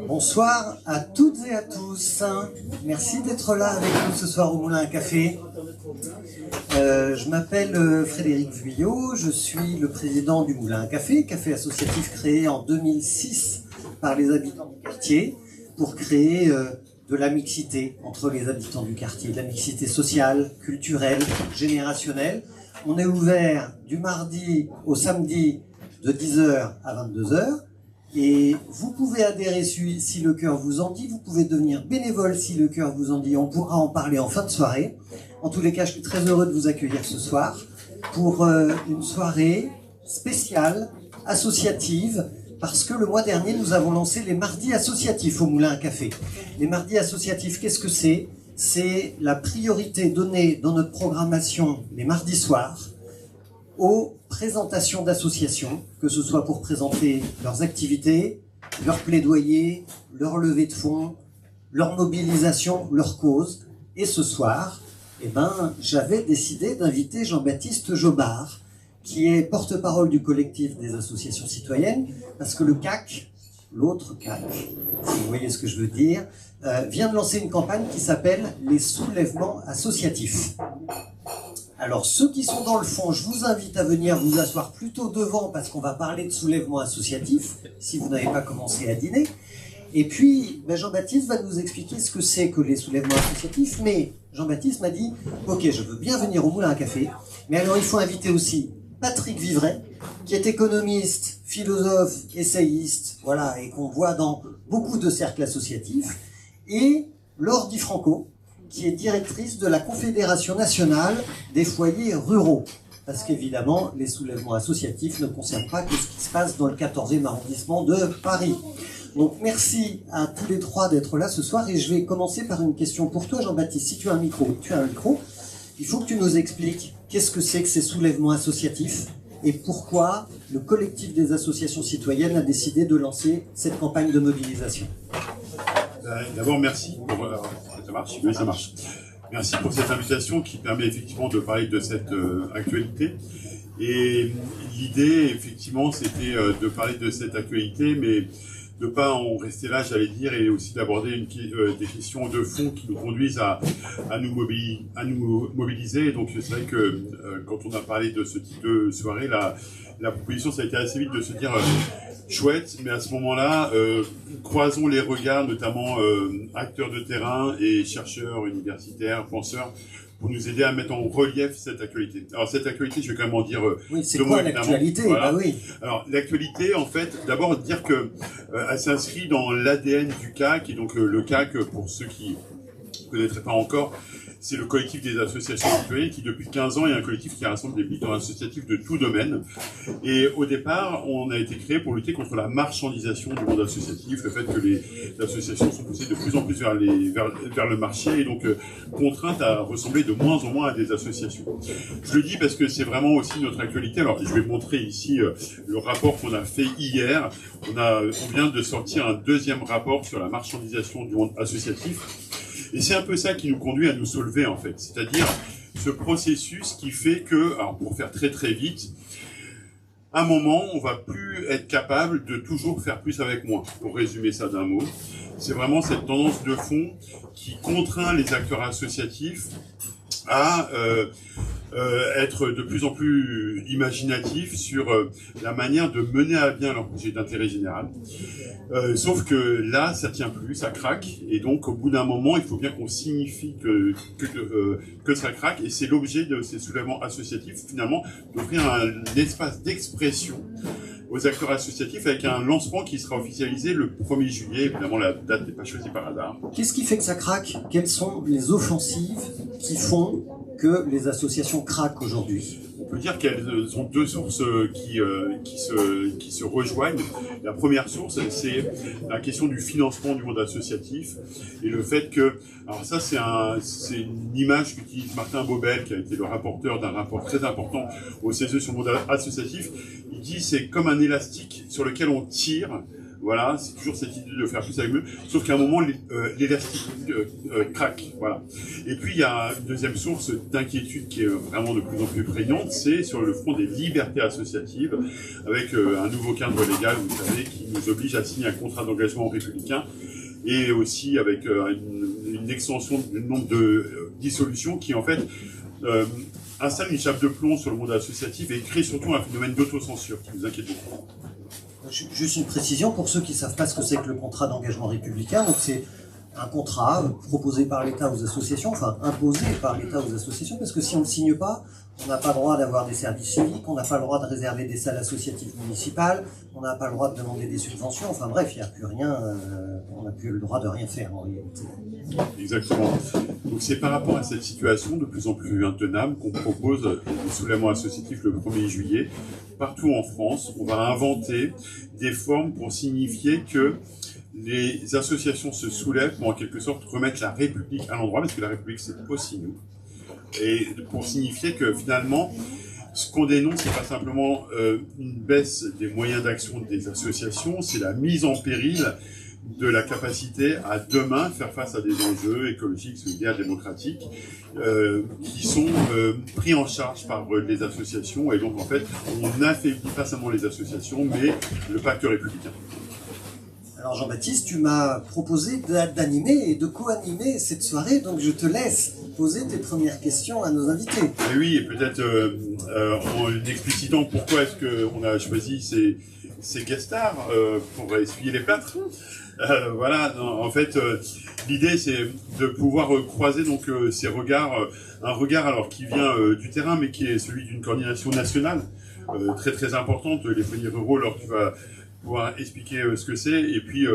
Bonsoir à toutes et à tous. Merci d'être là avec nous ce soir au Moulin à Café. Je m'appelle Frédéric Vuillot, je suis le président du Moulin à Café, café associatif créé en 2006 par les habitants du quartier pour créer de la mixité entre les habitants du quartier, de la mixité sociale, culturelle, générationnelle. On est ouvert du mardi au samedi de 10h à 22h. Et vous pouvez adhérer si le cœur vous en dit, vous pouvez devenir bénévole si le cœur vous en dit, on pourra en parler en fin de soirée. En tous les cas, je suis très heureux de vous accueillir ce soir pour une soirée spéciale, associative, parce que le mois dernier, nous avons lancé les mardis associatifs au Moulin à Café. Les mardis associatifs, qu'est-ce que c'est? C'est la priorité donnée dans notre programmation les mardis soirs aux présentations d'associations, que ce soit pour présenter leurs activités, leurs plaidoyers, leur levée de fonds, leur mobilisation, leur cause. Et ce soir, j'avais décidé d'inviter Jean-Baptiste Jobard, qui est porte-parole du collectif des associations citoyennes, parce que le CAC, l'autre CAC, si vous voyez ce que je veux dire, vient de lancer une campagne qui s'appelle les soulèvements associatifs. Alors ceux qui sont dans le fond, je vous invite à venir vous asseoir plutôt devant parce qu'on va parler de soulèvement associatif, si vous n'avez pas commencé à dîner. Et puis Jean-Baptiste va nous expliquer ce que c'est que les soulèvements associatifs, mais Jean-Baptiste m'a dit « Ok, je veux bien venir au Moulin à Café, mais alors il faut inviter aussi Patrick Vivray, qui est économiste, philosophe, essayiste, voilà, et qu'on voit dans beaucoup de cercles associatifs, et Laure Di Franco, qui est directrice de la Confédération nationale des foyers ruraux. Parce qu'évidemment, les soulèvements associatifs ne concernent pas que ce qui se passe dans le 14e arrondissement de Paris. Donc merci à tous les trois d'être là ce soir, et je vais commencer par une question pour toi, Jean-Baptiste. Si tu as un micro, il faut que tu nous expliques qu'est-ce que c'est que ces soulèvements associatifs et pourquoi le collectif des associations citoyennes a décidé de lancer cette campagne de mobilisation. D'abord, merci pour... ça marche? Oui, ça marche. Merci pour cette invitation qui permet effectivement de parler de cette actualité. Et l'idée, effectivement, c'était de parler de cette actualité, mais de ne pas en rester là, j'allais dire, et aussi d'aborder des questions de fond qui nous conduisent à nous mobiliser. Et donc, c'est vrai que quand on a parlé de ce type de soirée, la proposition, ça a été assez vite de se dire... chouette, mais à ce moment-là, croisons les regards, notamment acteurs de terrain et chercheurs, universitaires, penseurs, pour nous aider à mettre en relief cette actualité. Alors cette actualité, je vais quand même en dire oui, c'est quoi l'actualité? Voilà. Bah oui. Alors l'actualité, en fait, d'abord dire que elle s'inscrit dans l'ADN du CAC, et donc le CAC, pour ceux qui ne connaîtraient pas encore, c'est le collectif des associations citoyennes qui, depuis 15 ans, est un collectif qui rassemble des militants associatifs de tout domaine. Et au départ, on a été créé pour lutter contre la marchandisation du monde associatif, le fait que les associations sont poussées de plus en plus vers le marché et donc contraintes à ressembler de moins en moins à des associations. Je le dis parce que c'est vraiment aussi notre actualité. Alors, je vais montrer ici le rapport qu'on a fait hier. On vient de sortir un deuxième rapport sur la marchandisation du monde associatif. Et c'est un peu ça qui nous conduit à nous soulever, en fait. C'est-à-dire ce processus qui fait que, alors pour faire très très vite, à un moment, on va plus être capable de toujours faire plus avec moins. Pour résumer ça d'un mot, c'est vraiment cette tendance de fond qui contraint les acteurs associatifs à être de plus en plus imaginatifs sur la manière de mener à bien leur projet d'intérêt général. Sauf que là, ça tient plus, ça craque, et donc au bout d'un moment, il faut bien qu'on signifie que ça craque, et c'est l'objet de ces soulèvements associatifs, finalement, d'offrir un espace d'expression aux acteurs associatifs avec un lancement qui sera officialisé le 1er juillet. Évidemment, la date n'est pas choisie par hasard. Qu'est-ce qui fait que ça craque? Quelles sont les offensives qui font que les associations craquent aujourd'hui? On peut dire qu'elles sont deux sources qui se rejoignent. La première source, c'est la question du financement du monde associatif et le fait que, alors ça c'est une image qu'utilise Martin Bobel, qui a été le rapporteur d'un rapport très important au CESE sur le monde associatif. Il dit c'est comme un élastique sur lequel on tire Voilà, c'est toujours cette idée de faire plus avec mieux, sauf qu'à un moment, l'élastique craque. Voilà. Et puis, il y a une deuxième source d'inquiétude qui est vraiment de plus en plus prégnante, c'est sur le front des libertés associatives, avec un nouveau cadre légal, vous savez, qui nous oblige à signer un contrat d'engagement républicain, et aussi avec une extension du nombre de dissolutions qui, en fait, installe une chape de plomb sur le monde associatif et crée surtout un phénomène d'autocensure qui nous inquiète beaucoup. Juste une précision pour ceux qui ne savent pas ce que c'est que le contrat d'engagement républicain. Donc c'est un contrat proposé par l'État aux associations, enfin imposé par l'État aux associations, parce que si on ne le signe pas, on n'a pas le droit d'avoir des services civiques, on n'a pas le droit de réserver des salles associatives municipales, on n'a pas le droit de demander des subventions, enfin bref, il n'y a plus rien, on n'a plus le droit de rien faire en réalité. Exactement. Donc c'est par rapport à cette situation de plus en plus intenable qu'on propose le soulèvement associatif le 1er juillet. Partout en France, on va inventer des formes pour signifier que les associations se soulèvent pour en quelque sorte remettre la République à l'endroit, parce que la République c'est aussi nous. Et pour signifier que finalement, ce qu'on dénonce, c'est pas simplement une baisse des moyens d'action des associations, c'est la mise en péril de la capacité à demain faire face à des enjeux écologiques, solidaires, démocratiques, qui sont pris en charge par les associations. Et donc en fait, on n'affaiblit pas seulement les associations, mais le pacte républicain. Alors Jean-Baptiste, tu m'as proposé d'animer et de co-animer cette soirée, donc je te laisse poser tes premières questions à nos invités. Et oui, et peut-être en explicitant pourquoi est-ce qu'on a choisi ces guest stars pour essuyer les plâtres. Voilà, en fait, l'idée c'est de pouvoir croiser donc ces regards, un regard alors qui vient du terrain, mais qui est celui d'une coordination nationale très très importante. Les foyers ruraux, alors tu vas pouvoir expliquer ce que c'est, et puis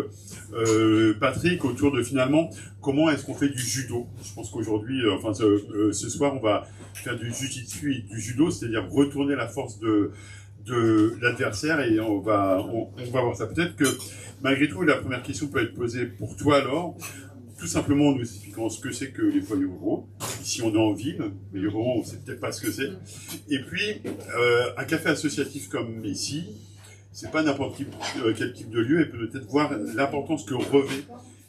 Patrick autour de finalement comment est-ce qu'on fait du judo. Je pense qu'aujourd'hui, enfin ce soir, on va faire du jiu-jitsu et du judo, c'est-à-dire retourner la force de l'adversaire, et on va voir ça. Peut-être que malgré tout, la première question peut être posée pour toi alors, tout simplement en nous expliquant ce que c'est que les foyers ruraux. Ici on est en ville, mais les ruraux on ne sait peut-être pas ce que c'est. Et puis un café associatif comme ici, c'est pas n'importe quel type de lieu, et peut-être voir l'importance que revêt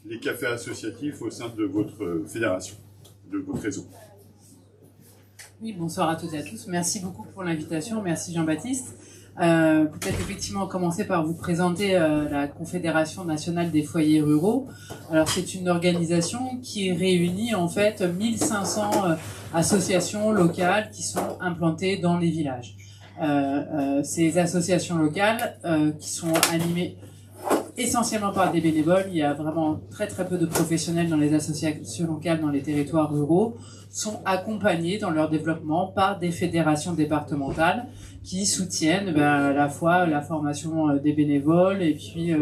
les cafés associatifs au sein de votre fédération, de votre réseau. Oui, bonsoir à toutes et à tous. Merci beaucoup pour l'invitation. Merci Jean-Baptiste. Peut-être effectivement commencer par vous présenter la Confédération nationale des foyers ruraux. Alors c'est une organisation qui réunit en fait 1500 associations locales qui sont implantées dans les villages. Ces associations locales qui sont animées essentiellement par des bénévoles, il y a vraiment très très peu de professionnels dans les associations locales dans les territoires ruraux, sont accompagnés dans leur développement par des fédérations départementales qui soutiennent à la fois la formation des bénévoles et puis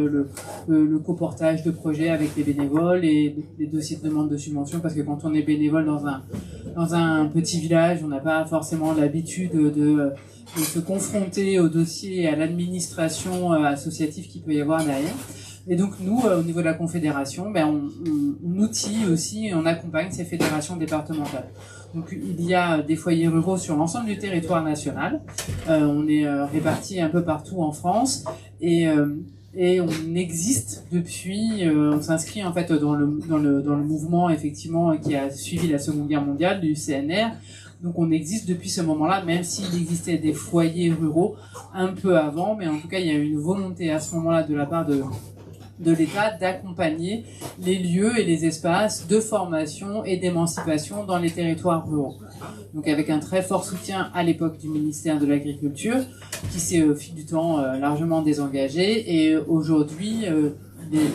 le coportage de projets avec les bénévoles et les dossiers de demande de subvention, parce que quand on est bénévole dans un petit village, on n'a pas forcément l'habitude de se confronter aux dossiers et à l'administration associative qu'il peut y avoir derrière. Et donc nous, au niveau de la Confédération, on outille aussi et on accompagne ces fédérations départementales. Donc il y a des foyers ruraux sur l'ensemble du territoire national. On est répartis un peu partout en France et on existe depuis. On s'inscrit en fait dans le mouvement effectivement qui a suivi la Seconde Guerre mondiale du CNR. Donc on existe depuis ce moment-là, même s'il existait des foyers ruraux un peu avant, mais en tout cas il y a eu une volonté à ce moment-là de la part de l'État d'accompagner les lieux et les espaces de formation et d'émancipation dans les territoires ruraux. Donc avec un très fort soutien à l'époque du ministère de l'Agriculture, qui s'est au fil du temps largement désengagé, et aujourd'hui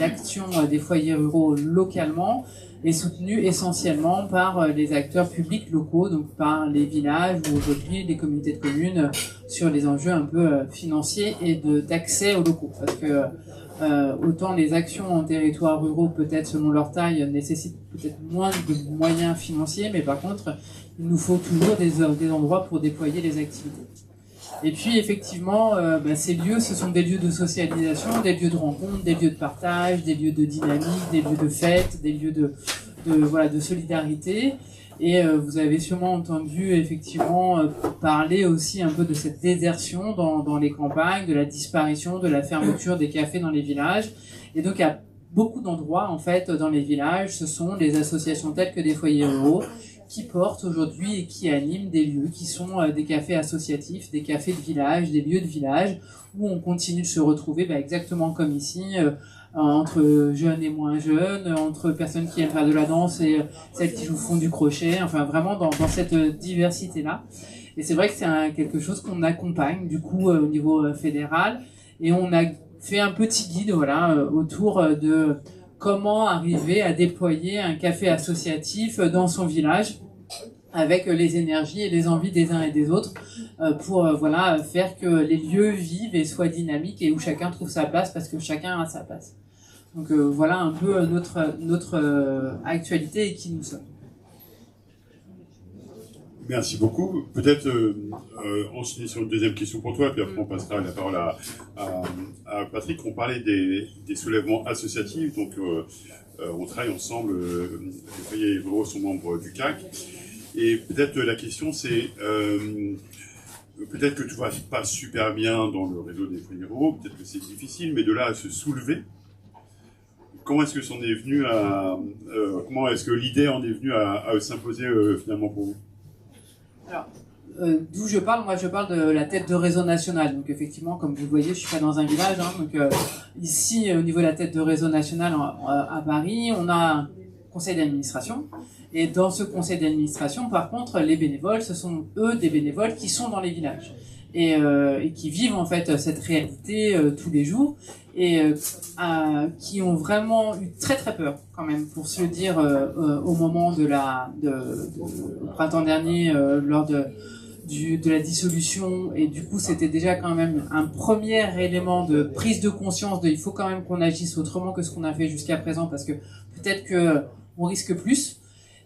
l'action des foyers ruraux localement est soutenue essentiellement par les acteurs publics locaux, donc par les villages ou aujourd'hui les communautés de communes sur les enjeux un peu financiers et d'accès aux locaux. Parce que autant les actions en territoires ruraux, peut-être selon leur taille, nécessitent peut-être moins de moyens financiers, mais par contre, il nous faut toujours des endroits pour déployer les activités. Et puis effectivement, ces lieux, ce sont des lieux de socialisation, des lieux de rencontre, des lieux de partage, des lieux de dynamique, des lieux de fête, des lieux de solidarité. Et vous avez sûrement entendu effectivement parler aussi un peu de cette désertion dans les campagnes, de la disparition, de la fermeture des cafés dans les villages. Et donc, il y a beaucoup d'endroits, en fait, dans les villages, ce sont des associations telles que des foyers ruraux qui portent aujourd'hui et qui animent des lieux qui sont des cafés associatifs, des cafés de village, des lieux de village, où on continue de se retrouver exactement comme ici, entre jeunes et moins jeunes, entre personnes qui aiment faire de la danse et celles qui font du crochet, enfin vraiment dans cette diversité-là. Et c'est vrai que c'est quelque chose qu'on accompagne du coup au niveau fédéral, et on a fait un petit guide autour de comment arriver à déployer un café associatif dans son village avec les énergies et les envies des uns et des autres pour faire que les lieux vivent et soient dynamiques et où chacun trouve sa place parce que chacun a sa place. Donc voilà un peu notre actualité et qui nous sommes. Merci beaucoup. Peut-être enchaîner sur une deuxième question pour toi, puis après on passera la parole à Patrick. On parlait des soulèvements associatifs, donc on travaille ensemble, les foyers ruraux sont membres du CAC. Et peut-être la question c'est, peut-être que tout va pas super bien dans le réseau des foyers ruraux, peut-être que c'est difficile, mais de là à se soulever, comment est-ce que c'en est venu comment est-ce que l'idée en est venue à s'imposer finalement pour vous? Alors, d'où je parle, moi je parle de la tête de réseau national. Donc effectivement, comme vous le voyez, je suis pas dans un village. Donc ici, au niveau de la tête de réseau national à Paris, on a un conseil d'administration. Et dans ce conseil d'administration, par contre, les bénévoles, ce sont eux des bénévoles qui sont dans les villages et qui vivent en fait cette réalité tous les jours et qui ont vraiment eu très très peur quand même, pour se le dire, au moment au printemps dernier, lors de la dissolution. Et du coup, c'était déjà quand même un premier élément de prise de conscience il faut quand même qu'on agisse autrement que ce qu'on a fait jusqu'à présent, parce que peut-être que on risque plus.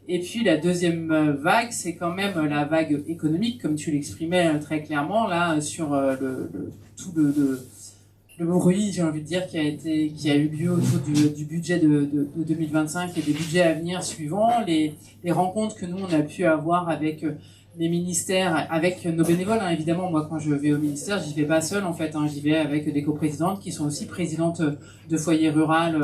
Et puis la deuxième vague, c'est quand même la vague économique, comme tu l'exprimais très clairement là sur tout le bruit, j'ai envie de dire, qui a eu lieu autour du budget de 2025 et des budgets à venir suivants, les rencontres que nous on a pu avoir avec les ministères, avec nos bénévoles, hein, évidemment. Moi, quand je vais au ministère, j'y vais pas seule en fait, hein, j'y vais avec des coprésidentes qui sont aussi présidentes de foyers rural,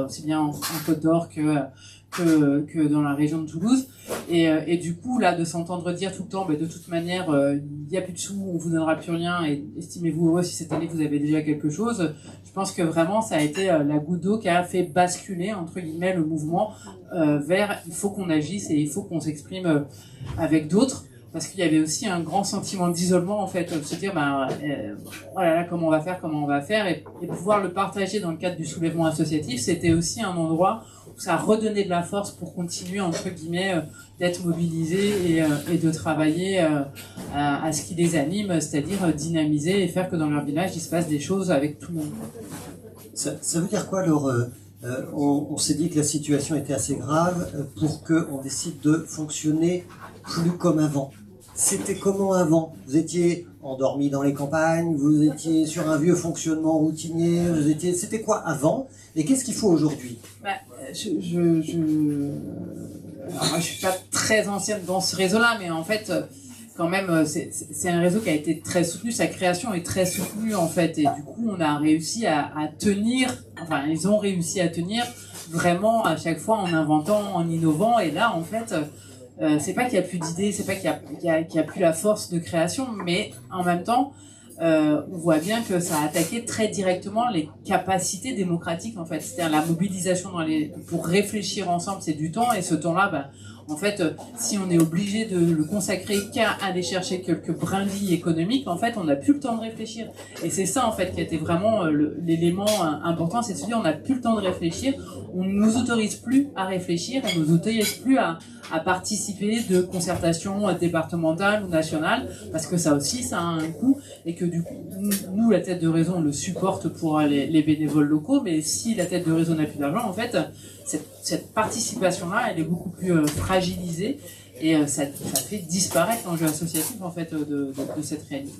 aussi bien en Côte d'Or que dans la région de Toulouse, et du coup là de s'entendre dire tout le temps de toute manière il n'y a plus de sous, on vous donnera plus rien et estimez-vous heureux si cette année vous avez déjà quelque chose. Je pense que vraiment ça a été la goutte d'eau qui a fait basculer entre guillemets le mouvement vers il faut qu'on agisse et il faut qu'on s'exprime avec d'autres, parce qu'il y avait aussi un grand sentiment d'isolement en fait, de se dire oh là là, comment on va faire et pouvoir le partager dans le cadre du soulèvement associatif. C'était aussi un endroit où ça redonnait de la force pour continuer entre guillemets d'être mobilisé et de travailler à ce qui les anime, c'est-à-dire dynamiser et faire que dans leur village il se passe des choses avec tout le monde. Ça veut dire quoi alors on s'est dit que la situation était assez grave pour qu'on décide de fonctionner plus comme avant. C'était comment avant? Vous étiez endormi dans les campagnes, vous étiez sur un vieux fonctionnement routinier, c'était quoi avant? Et qu'est-ce qu'il faut aujourd'hui? Alors moi, je suis pas très ancienne dans ce réseau-là, mais en fait, quand même, c'est un réseau qui a été très soutenu, sa création est très soutenue en fait, et du coup, on a réussi à tenir, enfin, ils ont réussi à tenir vraiment à chaque fois en inventant, en innovant, et là, en fait, c'est pas qu'il y a plus d'idées, c'est pas qu'il y a plus la force de création, mais en même temps, on voit bien que ça a attaqué très directement les capacités démocratiques en fait. C'est-à-dire la mobilisation pour réfléchir ensemble, c'est du temps, et ce temps-là, en fait, si on est obligé de le consacrer qu'à aller chercher quelques brindilles économiques, en fait, on n'a plus le temps de réfléchir. Et c'est ça, en fait, qui a été vraiment l'élément important, c'est de se dire, on n'a plus le temps de réfléchir, on ne nous autorise plus à réfléchir, on ne nous autorise plus à participer de concertations départementales ou nationales, parce que ça aussi, ça a un coût, et que du coup, nous, la tête de réseau, on le supporte pour les bénévoles locaux, mais si la tête de réseau n'a plus d'argent, en fait, cette participation-là, elle est beaucoup plus fragilisée, et ça fait disparaître l'enjeu associatif, en fait, de cette réalité.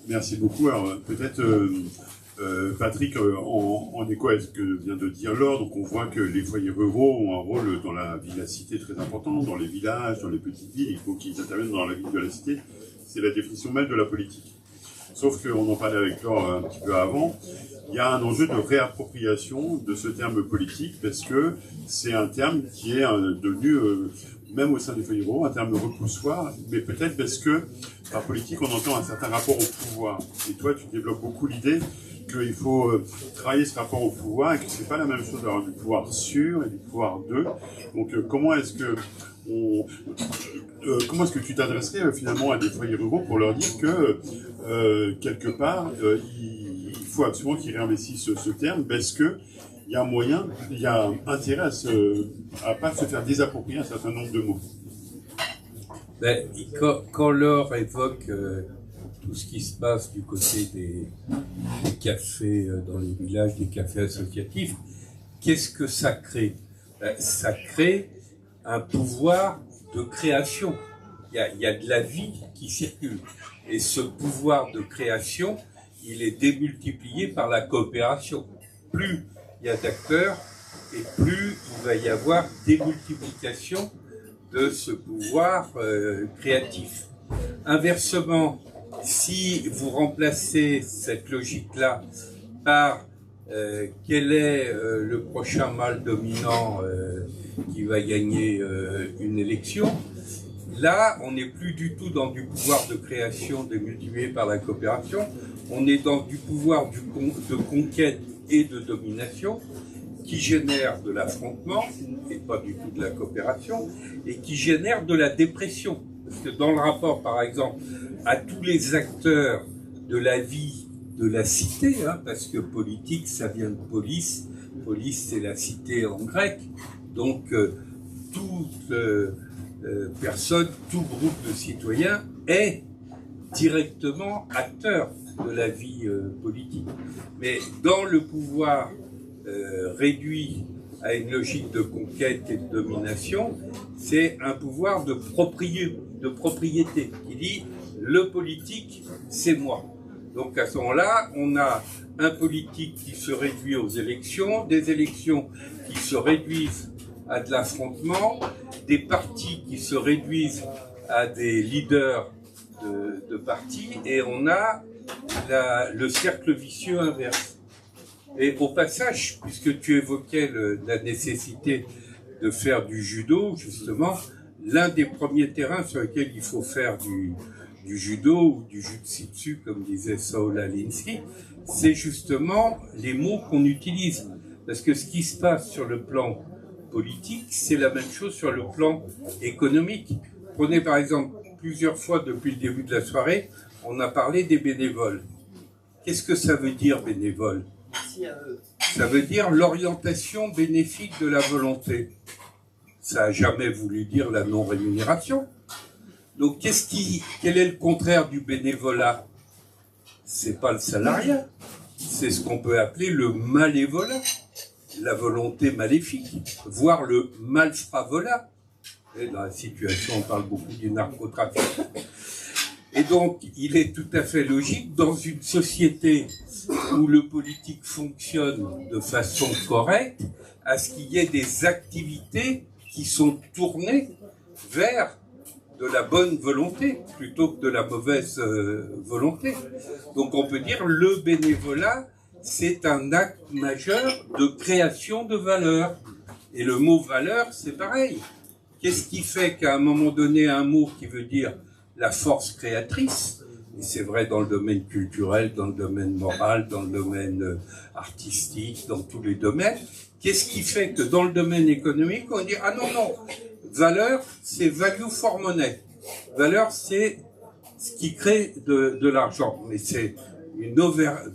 Merci beaucoup. Alors, peut-être Patrick, en écho à ce que vient de dire Laure, donc on voit que les foyers ruraux ont un rôle dans la vie de la cité très important, dans les villages, dans les petites villes, il faut qu'ils interviennent dans la vie de la cité. C'est la définition même de la politique. Sauf qu'on en parlait avec Laure un petit peu avant, il y a un enjeu de réappropriation de ce terme politique, parce que c'est un terme qui est devenu, même au sein des foyers ruraux, un terme repoussoir, mais peut-être parce que par politique, on entend un certain rapport au pouvoir. Et toi, tu développes beaucoup l'idée qu'il faut travailler ce rapport au pouvoir et que c'est pas la même chose d'avoir du pouvoir sur et du pouvoir de. Donc comment est-ce que tu t'adresserais finalement à des foyers ruraux pour leur dire que quelque part il faut absolument qu'ils réinvestissent ce terme parce que il y a moyen, il y a intérêt à pas se faire désapproprier un certain nombre de mots. Ben, quand Laure évoque tout ce qui se passe du côté des cafés dans les villages, des cafés associatifs, qu'est-ce que ça crée? Ça crée un pouvoir de création. Il y a de la vie qui circule. Et ce pouvoir de création, il est démultiplié par la coopération. Plus il y a d'acteurs, et plus il va y avoir démultiplication de ce pouvoir créatif. Inversement, si vous remplacez cette logique-là par quel est le prochain mâle dominant qui va gagner une élection, là, on n'est plus du tout dans du pouvoir de création démultiplié par la coopération, on est dans du pouvoir de conquête et de domination qui génère de l'affrontement, et pas du tout de la coopération, et qui génère de la dépression. Parce que dans le rapport, par exemple, à tous les acteurs de la vie de la cité, parce que politique, ça vient de polis, polis c'est la cité en grec, donc toute personne, tout groupe de citoyens est directement acteur de la vie politique. Mais dans le pouvoir réduit à une logique de conquête et de domination, c'est un pouvoir de propriété qui dit le politique, c'est moi. Donc à ce moment-là, on a un politique qui se réduit aux élections, des élections qui se réduisent à de l'affrontement, des partis qui se réduisent à des leaders de partis, et on a le cercle vicieux inverse. Et au passage, puisque tu évoquais la nécessité de faire du judo, justement, l'un des premiers terrains sur lesquels il faut faire du judo ou du jujitsu, comme disait Saul Alinsky, c'est justement les mots qu'on utilise. Parce que ce qui se passe sur le plan politique, c'est la même chose sur le plan économique. Prenez par exemple, plusieurs fois depuis le début de la soirée, on a parlé des bénévoles. Qu'est-ce que ça veut dire, bénévole ? Ça veut dire l'orientation bénéfique de la volonté. Ça n'a jamais voulu dire la non-rémunération. Donc, quel est le contraire du bénévolat? C'est pas le salariat, c'est ce qu'on peut appeler le malévolat, la volonté maléfique, voire le malfravolat. Et dans la situation, on parle beaucoup du narcotrafic. Et donc, il est tout à fait logique, dans une société où le politique fonctionne de façon correcte, à ce qu'il y ait des activités qui sont tournées vers de la bonne volonté, plutôt que de la mauvaise volonté. Donc on peut dire le bénévolat, c'est un acte majeur de création de valeur. Et le mot valeur, c'est pareil. Qu'est-ce qui fait qu'à un moment donné, un mot qui veut dire la force créatrice, et c'est vrai dans le domaine culturel, dans le domaine moral, dans le domaine artistique, dans tous les domaines, qu'est-ce qui fait que dans le domaine économique, on dit « Ah non, non, valeur, c'est value for money. Valeur, c'est ce qui crée de l'argent. » Mais c'est une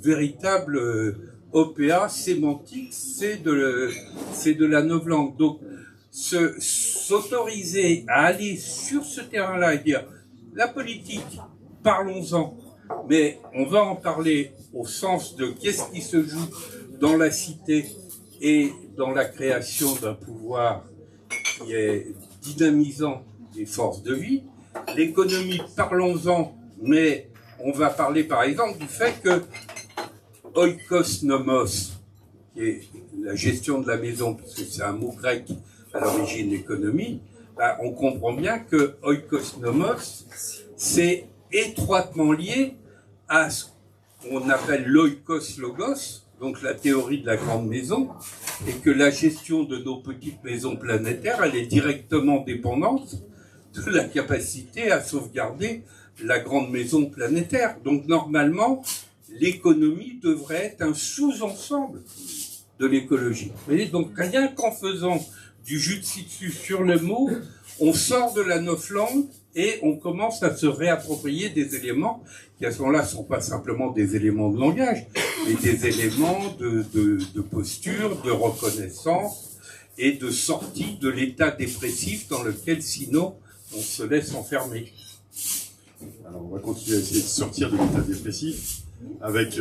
véritable OPA sémantique, c'est de la novlangue. Donc, s'autoriser à aller sur ce terrain-là et dire la politique, parlons-en, mais on va en parler au sens de qu'est-ce qui se joue dans la cité et dans la création d'un pouvoir qui est dynamisant des forces de vie. L'économie, parlons-en, mais on va parler par exemple du fait que oikos nomos, qui est la gestion de la maison, parce que c'est un mot grec à l'origine économie, ben, on comprend bien que oikos nomos, c'est étroitement lié à ce qu'on appelle l'oikos logos, donc la théorie de la grande maison, et que la gestion de nos petites maisons planétaires, elle est directement dépendante de la capacité à sauvegarder la grande maison planétaire. Donc normalement, l'économie devrait être un sous-ensemble de l'écologie. Vous voyez, donc rien qu'en faisant du jus de citron sur le mot, on sort de la neuf langue et on commence à se réapproprier des éléments qui à ce moment-là ne sont pas simplement des éléments de langage, mais des éléments de posture, de reconnaissance et de sortie de l'état dépressif dans lequel sinon on se laisse enfermer. Alors on va continuer à essayer de sortir de l'état dépressif avec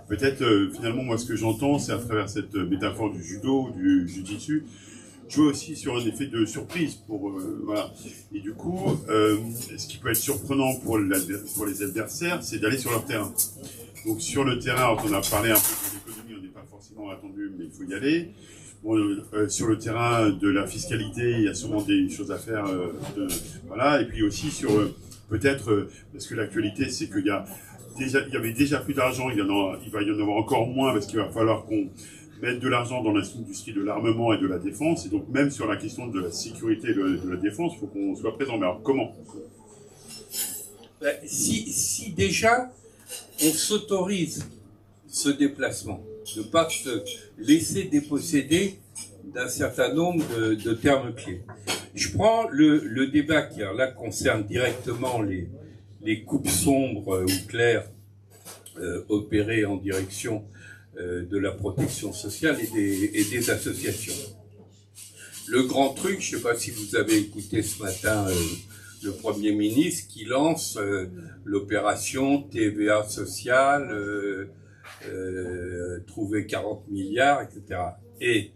peut-être finalement moi ce que j'entends c'est à travers cette métaphore du judo, du jiu-jitsu, jouer aussi sur un effet de surprise pour voilà. Et du coup, ce qui peut être surprenant pour les adversaires, c'est d'aller sur leur terrain. Donc sur le terrain, on a parlé un peu de l'économie, on n'est pas forcément attendu, mais il faut y aller. Bon, sur le terrain de la fiscalité, il y a sûrement des choses à faire. Voilà. Et puis aussi sur peut-être parce que l'actualité, c'est qu'il y avait déjà plus d'argent, il va y en avoir encore moins parce qu'il va falloir qu'on mettre de l'argent dans l'industrie de l'armement et de la défense, et donc même sur la question de la sécurité et de la défense, il faut qu'on soit présent. Mais alors comment ? Si déjà on s'autorise ce déplacement, de ne pas se laisser déposséder d'un certain nombre de termes clés. Je prends le débat qui là concerne directement les coupes sombres ou claires opérées en direction de la protection sociale et des associations. Le grand truc, je ne sais pas si vous avez écouté ce matin le Premier ministre qui lance l'opération TVA sociale, trouver 40 milliards, etc. Et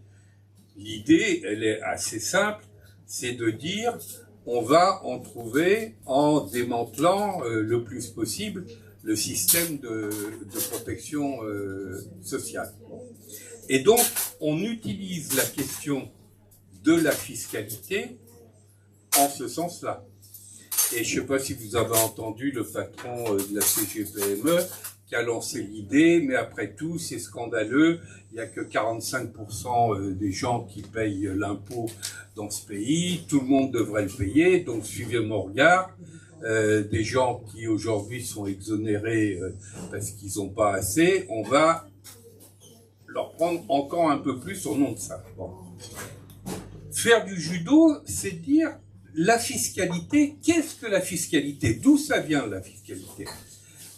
l'idée, elle est assez simple, c'est de dire on va en trouver en démantelant le plus possible le système de protection sociale. Et donc, on utilise la question de la fiscalité en ce sens-là. Et je ne sais pas si vous avez entendu le patron de la CGPME qui a lancé l'idée, mais après tout, c'est scandaleux, il n'y a que 45% des gens qui payent l'impôt dans ce pays, tout le monde devrait le payer, donc suivez mon regard. Des gens qui aujourd'hui sont exonérés parce qu'ils n'ont pas assez, on va leur prendre encore un peu plus au nom de ça. Bon. Faire du judo, c'est dire la fiscalité. Qu'est-ce que la fiscalité ? D'où ça vient la fiscalité ?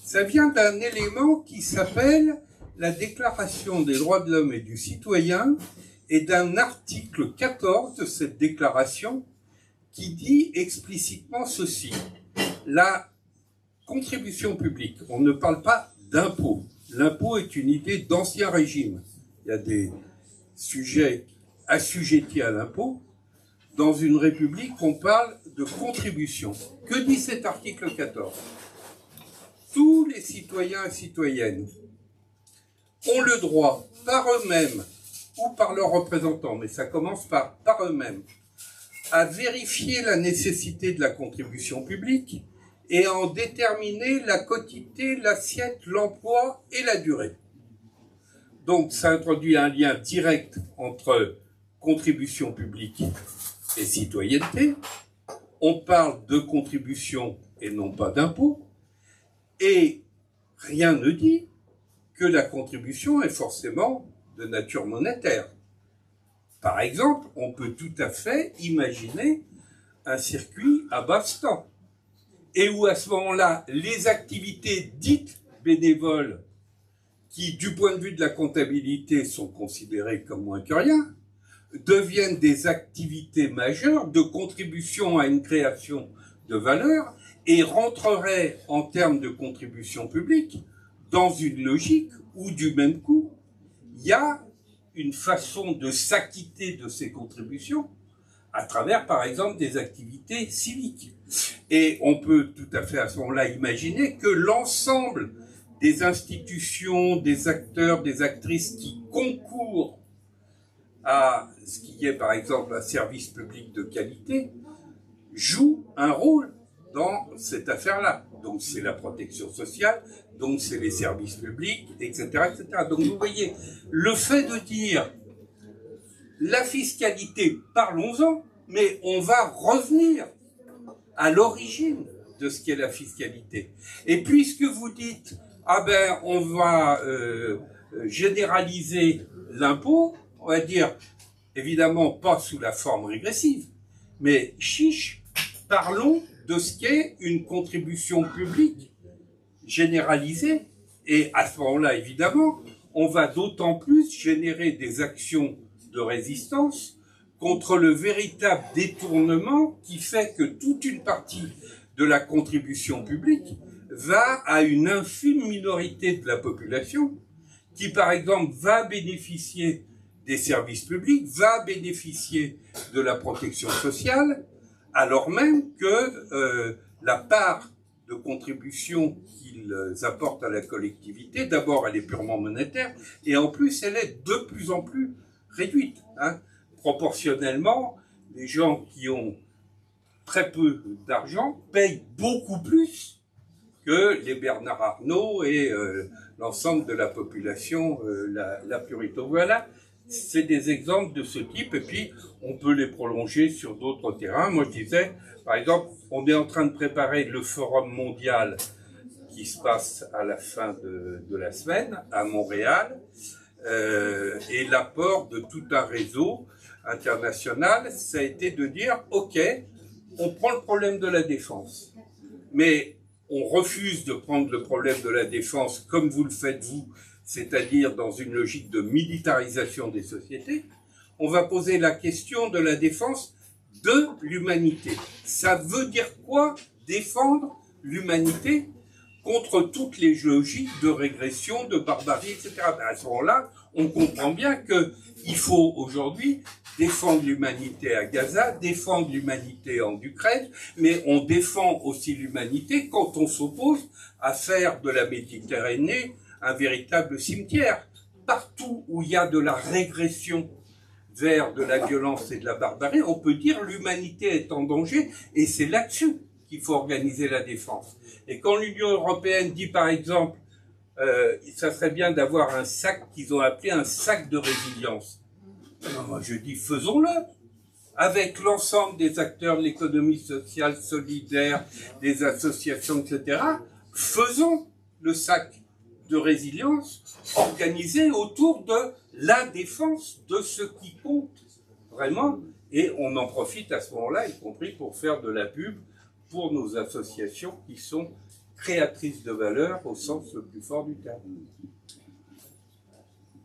Ça vient d'un élément qui s'appelle la Déclaration des droits de l'homme et du citoyen et d'un article 14 de cette déclaration qui dit explicitement ceci. La contribution publique, on ne parle pas d'impôt. L'impôt est une idée d'ancien régime. Il y a des sujets assujettis à l'impôt. Dans une république, on parle de contribution. Que dit cet article 14 ? Tous les citoyens et citoyennes ont le droit, par eux-mêmes ou par leurs représentants, mais ça commence par eux-mêmes, à vérifier la nécessité de la contribution publique et à en déterminer la quotité, l'assiette, l'emploi et la durée. Donc, ça introduit un lien direct entre contribution publique et citoyenneté. On parle de contribution et non pas d'impôt. Et rien ne dit que la contribution est forcément de nature monétaire. Par exemple, on peut tout à fait imaginer un circuit à Basse-Temps, et où à ce moment-là, les activités dites bénévoles, qui du point de vue de la comptabilité sont considérées comme moins que rien, deviennent des activités majeures de contribution à une création de valeur et rentreraient en termes de contribution publique dans une logique où du même coup, il y a une façon de s'acquitter de ces contributions à travers, par exemple, des activités civiques. Et on peut tout à fait à ce moment-là imaginer que l'ensemble des institutions, des acteurs, des actrices qui concourent à ce qui est par exemple un service public de qualité, jouent un rôle dans cette affaire-là. Donc c'est la protection sociale, donc c'est les services publics, etc., etc. Donc vous voyez, le fait de dire la fiscalité, parlons-en, mais on va revenir à l'origine de ce qu'est la fiscalité. Et puisque vous dites, ah ben on va généraliser l'impôt, on va dire, évidemment pas sous la forme régressive, mais chiche, parlons de ce qu'est une contribution publique généralisée, et à ce moment-là, évidemment, on va d'autant plus générer des actions de résistance contre le véritable détournement qui fait que toute une partie de la contribution publique va à une infime minorité de la population qui, par exemple, va bénéficier des services publics, va bénéficier de la protection sociale, alors même que la part de contribution qu'ils apportent à la collectivité, d'abord elle est purement monétaire, et en plus elle est de plus en plus réduite. Proportionnellement, les gens qui ont très peu d'argent payent beaucoup plus que les Bernard Arnault et l'ensemble de la population la plus riche. Donc voilà, c'est des exemples de ce type, et puis on peut les prolonger sur d'autres terrains. Moi je disais, par exemple, on est en train de préparer le forum mondial qui se passe à la fin de la semaine à Montréal, et l'apport de tout un réseau international, ça a été de dire, ok, on prend le problème de la défense, mais on refuse de prendre le problème de la défense comme vous le faites vous, c'est-à-dire dans une logique de militarisation des sociétés. On va poser la question de la défense de l'humanité. Ça veut dire quoi, défendre l'humanité contre toutes les logiques de régression, de barbarie, etc. À ce moment-là, on comprend bien qu'il faut aujourd'hui défendre l'humanité à Gaza, défendre l'humanité en Ukraine, mais on défend aussi l'humanité quand on s'oppose à faire de la Méditerranée un véritable cimetière. Partout où il y a de la régression vers de la violence et de la barbarie, on peut dire l'humanité est en danger, et c'est là-dessus qu'il faut organiser la défense. Et quand l'Union européenne dit par exemple, ça serait bien d'avoir un sac qu'ils ont appelé un sac de résilience, non, moi je dis faisons-le avec l'ensemble des acteurs de l'économie sociale, solidaire, des associations, etc. Faisons le sac de résilience organisé autour de la défense de ce qui compte vraiment, et on en profite à ce moment-là, y compris pour faire de la pub pour nos associations qui sont créatrices de valeur au sens le plus fort du terme.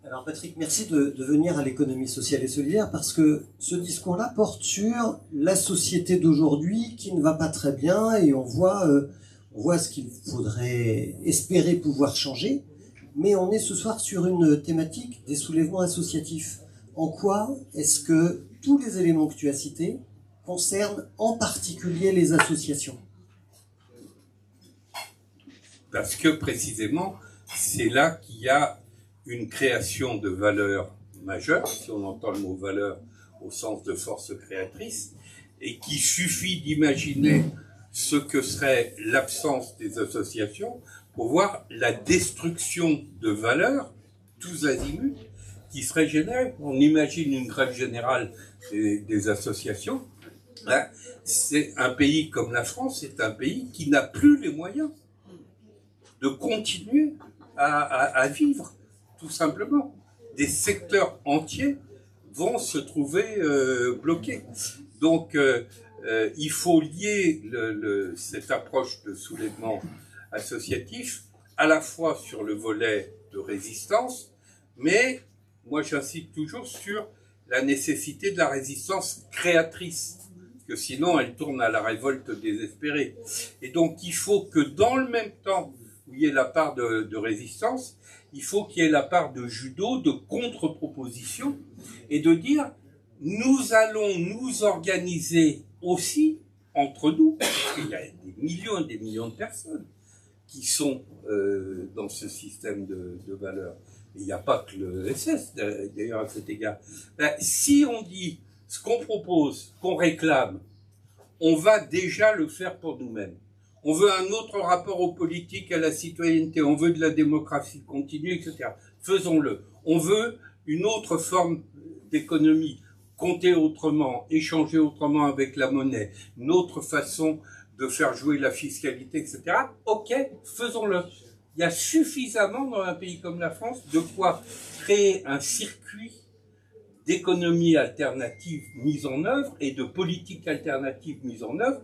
Alors Patrick, merci de venir à l'économie sociale et solidaire, parce que ce discours-là porte sur la société d'aujourd'hui qui ne va pas très bien, et on voit ce qu'il faudrait espérer pouvoir changer, mais on est ce soir sur une thématique des soulèvements associatifs. En quoi est-ce que tous les éléments que tu as cités concernent en particulier les associations? Parce que précisément, c'est là qu'il y a une création de valeur majeure, si on entend le mot valeur au sens de force créatrice, et qu'il suffit d'imaginer ce que serait l'absence des associations pour voir la destruction de valeurs, tous azimuts, qui serait générée. On imagine une grève générale des associations. Là, c'est un pays comme la France, c'est un pays qui n'a plus les moyens de continuer à vivre, tout simplement. Des secteurs entiers vont se trouver bloqués. Donc, il faut lier cette approche de soulèvement associatif à la fois sur le volet de résistance, mais moi j'insiste toujours sur la nécessité de la résistance créatrice, parce que sinon elle tourne à la révolte désespérée. Et donc il faut que dans le même temps où il y ait la part de résistance, il faut qu'il y ait la part de judo, de contre-proposition, et de dire nous allons nous organiser aussi entre nous, parce qu'il y a des millions et des millions de personnes qui sont dans ce système de valeurs. Il n'y a pas que le SS, d'ailleurs, à cet égard. Ben, si on dit ce qu'on propose, qu'on réclame, on va déjà le faire pour nous-mêmes. On veut un autre rapport aux politiques, à la citoyenneté, on veut de la démocratie continue, etc. Faisons-le. On veut une autre forme d'économie, compter autrement, échanger autrement avec la monnaie, une autre façon de faire jouer la fiscalité, etc. Ok, faisons-le. Il y a suffisamment dans un pays comme la France de quoi créer un circuit d'économie alternative mise en œuvre et de politique alternative mise en œuvre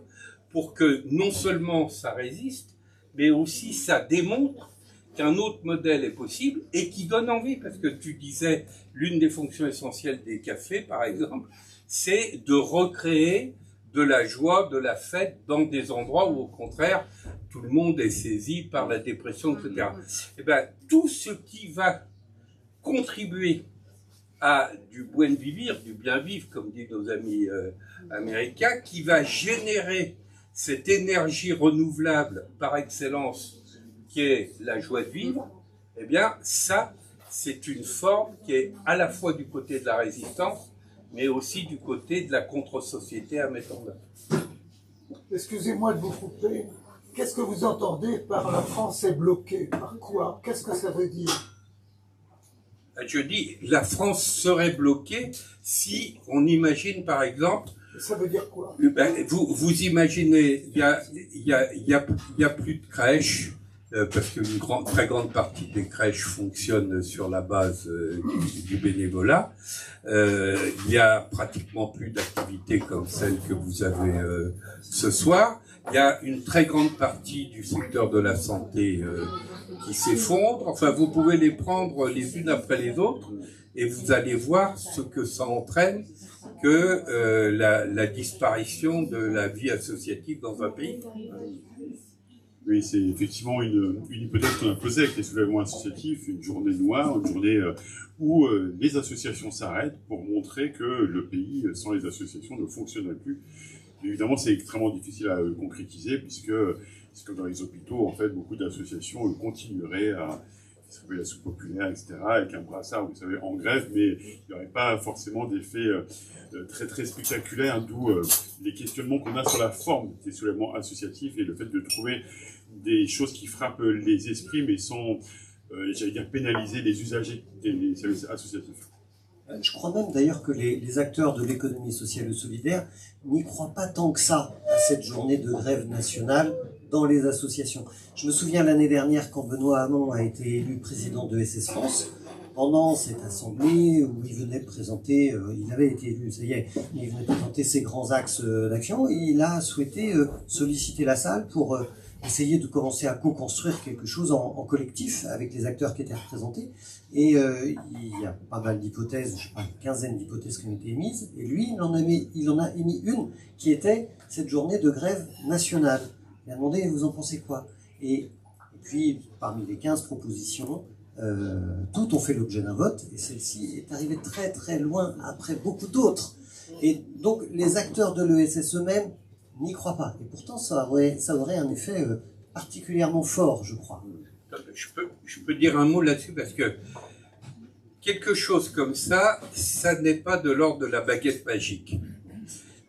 pour que non seulement ça résiste, mais aussi ça démontre qu'un autre modèle est possible et qui donne envie. Parce que tu disais, l'une des fonctions essentielles des cafés, par exemple, c'est de recréer de la joie, de la fête dans des endroits où, au contraire, tout le monde est saisi par la dépression, etc. Eh ben, tout ce qui va contribuer à du buen vivir, du bien vivre, comme disent nos amis américains, qui va générer cette énergie renouvelable par excellence qui est la joie de vivre, eh bien, ça, c'est une forme qui est à la fois du côté de la résistance, mais aussi du côté de la contre-société à mettre en œuvre. Excusez-moi de vous couper. Qu'est-ce que vous entendez par la France est bloquée? Par quoi? Qu'est-ce que ça veut dire? Je dis, la France serait bloquée si on imagine, par exemple... Ça veut dire quoi? Vous imaginez, il y a plus de crèches, parce qu'une très grande partie des crèches fonctionnent sur la base du bénévolat. Il y a pratiquement plus d'activités comme celle que vous avez ce soir. Il y a une très grande partie du secteur de la santé qui s'effondre. Enfin, vous pouvez les prendre les unes après les autres et vous allez voir ce que ça entraîne que la disparition de la vie associative dans un pays. Oui, c'est effectivement une hypothèse qu'on a posée avec les soulèvements associatifs, une journée noire, une journée où les associations s'arrêtent pour montrer que le pays, sans les associations, ne fonctionnerait plus. Évidemment, c'est extrêmement difficile à concrétiser puisque c'est comme dans les hôpitaux, en fait, beaucoup d'associations continueraient à distribuer la soupe populaire, etc., avec un brassard, vous savez, en grève, mais il n'y aurait pas forcément d'effet très très spectaculaire, d'où les questionnements qu'on a sur la forme des soulèvements associatifs et le fait de trouver des choses qui frappent les esprits, mais sans, j'allais dire, pénaliser les usagers des services associatifs. Je crois même d'ailleurs que les acteurs de l'économie sociale et solidaire n'y croient pas tant que ça à cette journée de grève nationale dans les associations. Je me souviens l'année dernière quand Benoît Hamon a été élu président de SS France, pendant cette assemblée où il venait de présenter, il avait été élu, ça y est, il venait de présenter ses grands axes d'action, et il a souhaité solliciter la salle pour essayer de commencer à co-construire quelque chose en collectif avec les acteurs qui étaient représentés. Et il y a pas mal d'hypothèses, je sais pas, une quinzaine d'hypothèses qui ont été émises, et lui, il en a émis une qui était cette journée de grève nationale. Il a demandé, vous en pensez quoi? Et puis, parmi les 15 propositions, toutes ont fait l'objet d'un vote, et celle-ci est arrivée très très loin après beaucoup d'autres. Et donc, les acteurs de l'ESS eux-mêmes n'y croient pas. Et pourtant, ça aurait un effet particulièrement fort, je crois. Je peux dire un mot là-dessus, parce que quelque chose comme ça, ça n'est pas de l'ordre de la baguette magique.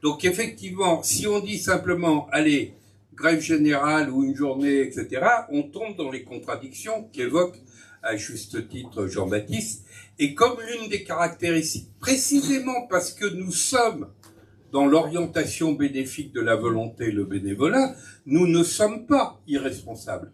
Donc, effectivement, si on dit simplement, allez, grève générale ou une journée, etc., on tombe dans les contradictions qu'évoque à juste titre Jean-Baptiste. Et comme l'une des caractéristiques, précisément parce que nous sommes dans l'orientation bénéfique de la volonté, le bénévolat, nous ne sommes pas irresponsables.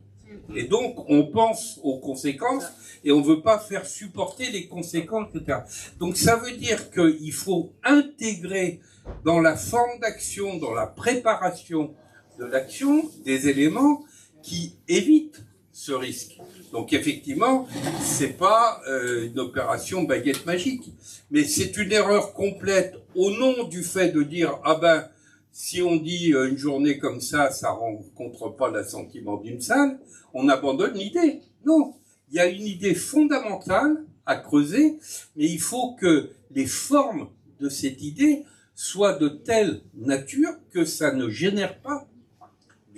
Et donc, on pense aux conséquences et on ne veut pas faire supporter les conséquences, etc. Donc, ça veut dire qu'il faut intégrer dans la forme d'action, dans la préparation de l'action, des éléments qui évitent ce risque. Donc effectivement, c'est pas une opération baguette magique, mais c'est une erreur complète au nom du fait de dire ah ben si on dit une journée comme ça rencontre pas l'assentiment d'une salle, on abandonne l'idée. Non, il y a une idée fondamentale à creuser, mais il faut que les formes de cette idée soient de telle nature que ça ne génère pas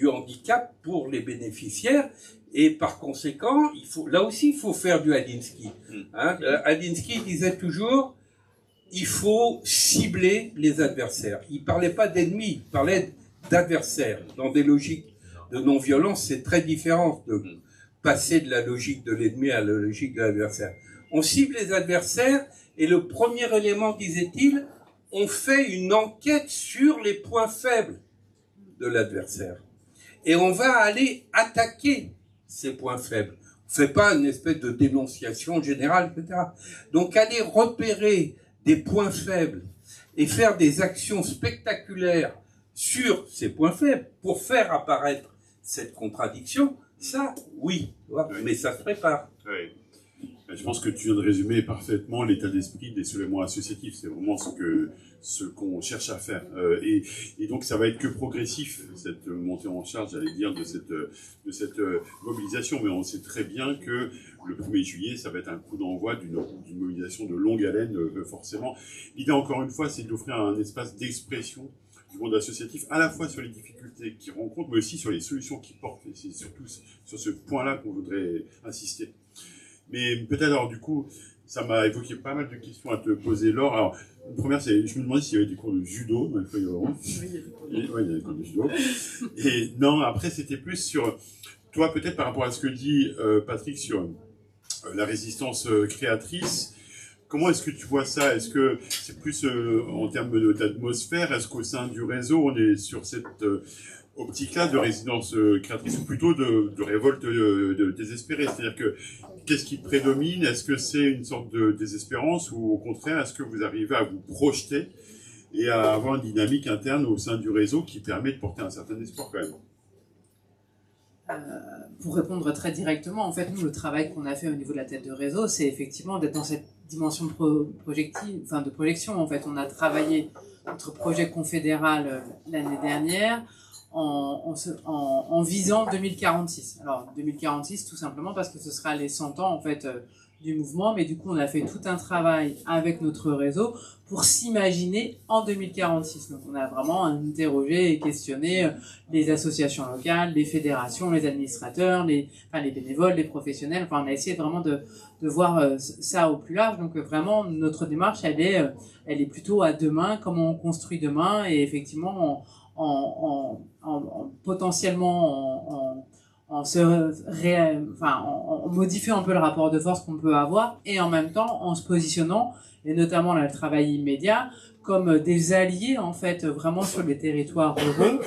du handicap pour les bénéficiaires. Et par conséquent, là aussi, il faut faire du Alinsky. Hein, Alinsky disait toujours, il faut cibler les adversaires. Il parlait pas d'ennemis, il parlait d'adversaires. Dans des logiques de non-violence, c'est très différent de passer de la logique de l'ennemi à la logique de l'adversaire. On cible les adversaires et le premier élément, disait-il, on fait une enquête sur les points faibles de l'adversaire. Et on va aller attaquer ces points faibles. On ne fait pas une espèce de dénonciation générale, etc. Donc aller repérer des points faibles et faire des actions spectaculaires sur ces points faibles pour faire apparaître cette contradiction, ça, oui, mais ça se prépare. Oui. Je pense que tu viens de résumer parfaitement l'état d'esprit des soulèvements associatifs. C'est vraiment ce qu'on cherche à faire. Et donc, ça va être que progressif, cette montée en charge, j'allais dire, de cette mobilisation. Mais on sait très bien que le 1er juillet, ça va être un coup d'envoi d'une mobilisation de longue haleine, forcément. L'idée, encore une fois, c'est d'offrir un espace d'expression du monde associatif, à la fois sur les difficultés qu'ils rencontrent, mais aussi sur les solutions qu'ils portent. Et c'est surtout sur ce point-là qu'on voudrait insister. Mais peut-être, alors, du coup, ça m'a évoqué pas mal de questions à te poser, Laure. Alors, une première, c'est, je me demandais s'il y avait des cours de judo dans les feuilles orange. Oui, il y a des cours de judo. Oui, il y a des cours de judo. Et non, après, c'était plus sur, toi, peut-être par rapport à ce que dit Patrick sur la résistance créatrice. Comment est-ce que tu vois ça? Est-ce que c'est plus en termes d'atmosphère? Est-ce qu'au sein du réseau, on est sur cette optique-là de résidence créatrice ou plutôt de révolte désespérée? C'est-à-dire que qu'est-ce qui prédomine? Est-ce que c'est une sorte de désespérance ou au contraire, est-ce que vous arrivez à vous projeter et à avoir une dynamique interne au sein du réseau qui permet de porter un certain espoir quand même? Pour répondre très directement, en fait, nous, le travail qu'on a fait au niveau de la tête de réseau, c'est effectivement d'être dans cette dimension de projection. En fait, on a travaillé notre projet confédéral l'année dernière en visant 2046. Alors, 2046, tout simplement parce que ce sera les 100 ans, en fait, du mouvement, mais du coup, on a fait tout un travail avec notre réseau pour s'imaginer en 2046. Donc, on a vraiment interrogé et questionné les associations locales, les fédérations, les administrateurs, les bénévoles, les professionnels. Enfin, on a essayé vraiment de voir ça au plus large. Donc, vraiment, notre démarche, elle est plutôt à demain, comment on construit demain, et effectivement, potentiellement en modifiant un peu le rapport de force qu'on peut avoir, et en même temps en se positionnant, et notamment là, le travail immédiat, comme des alliés en fait vraiment sur les territoires ruraux.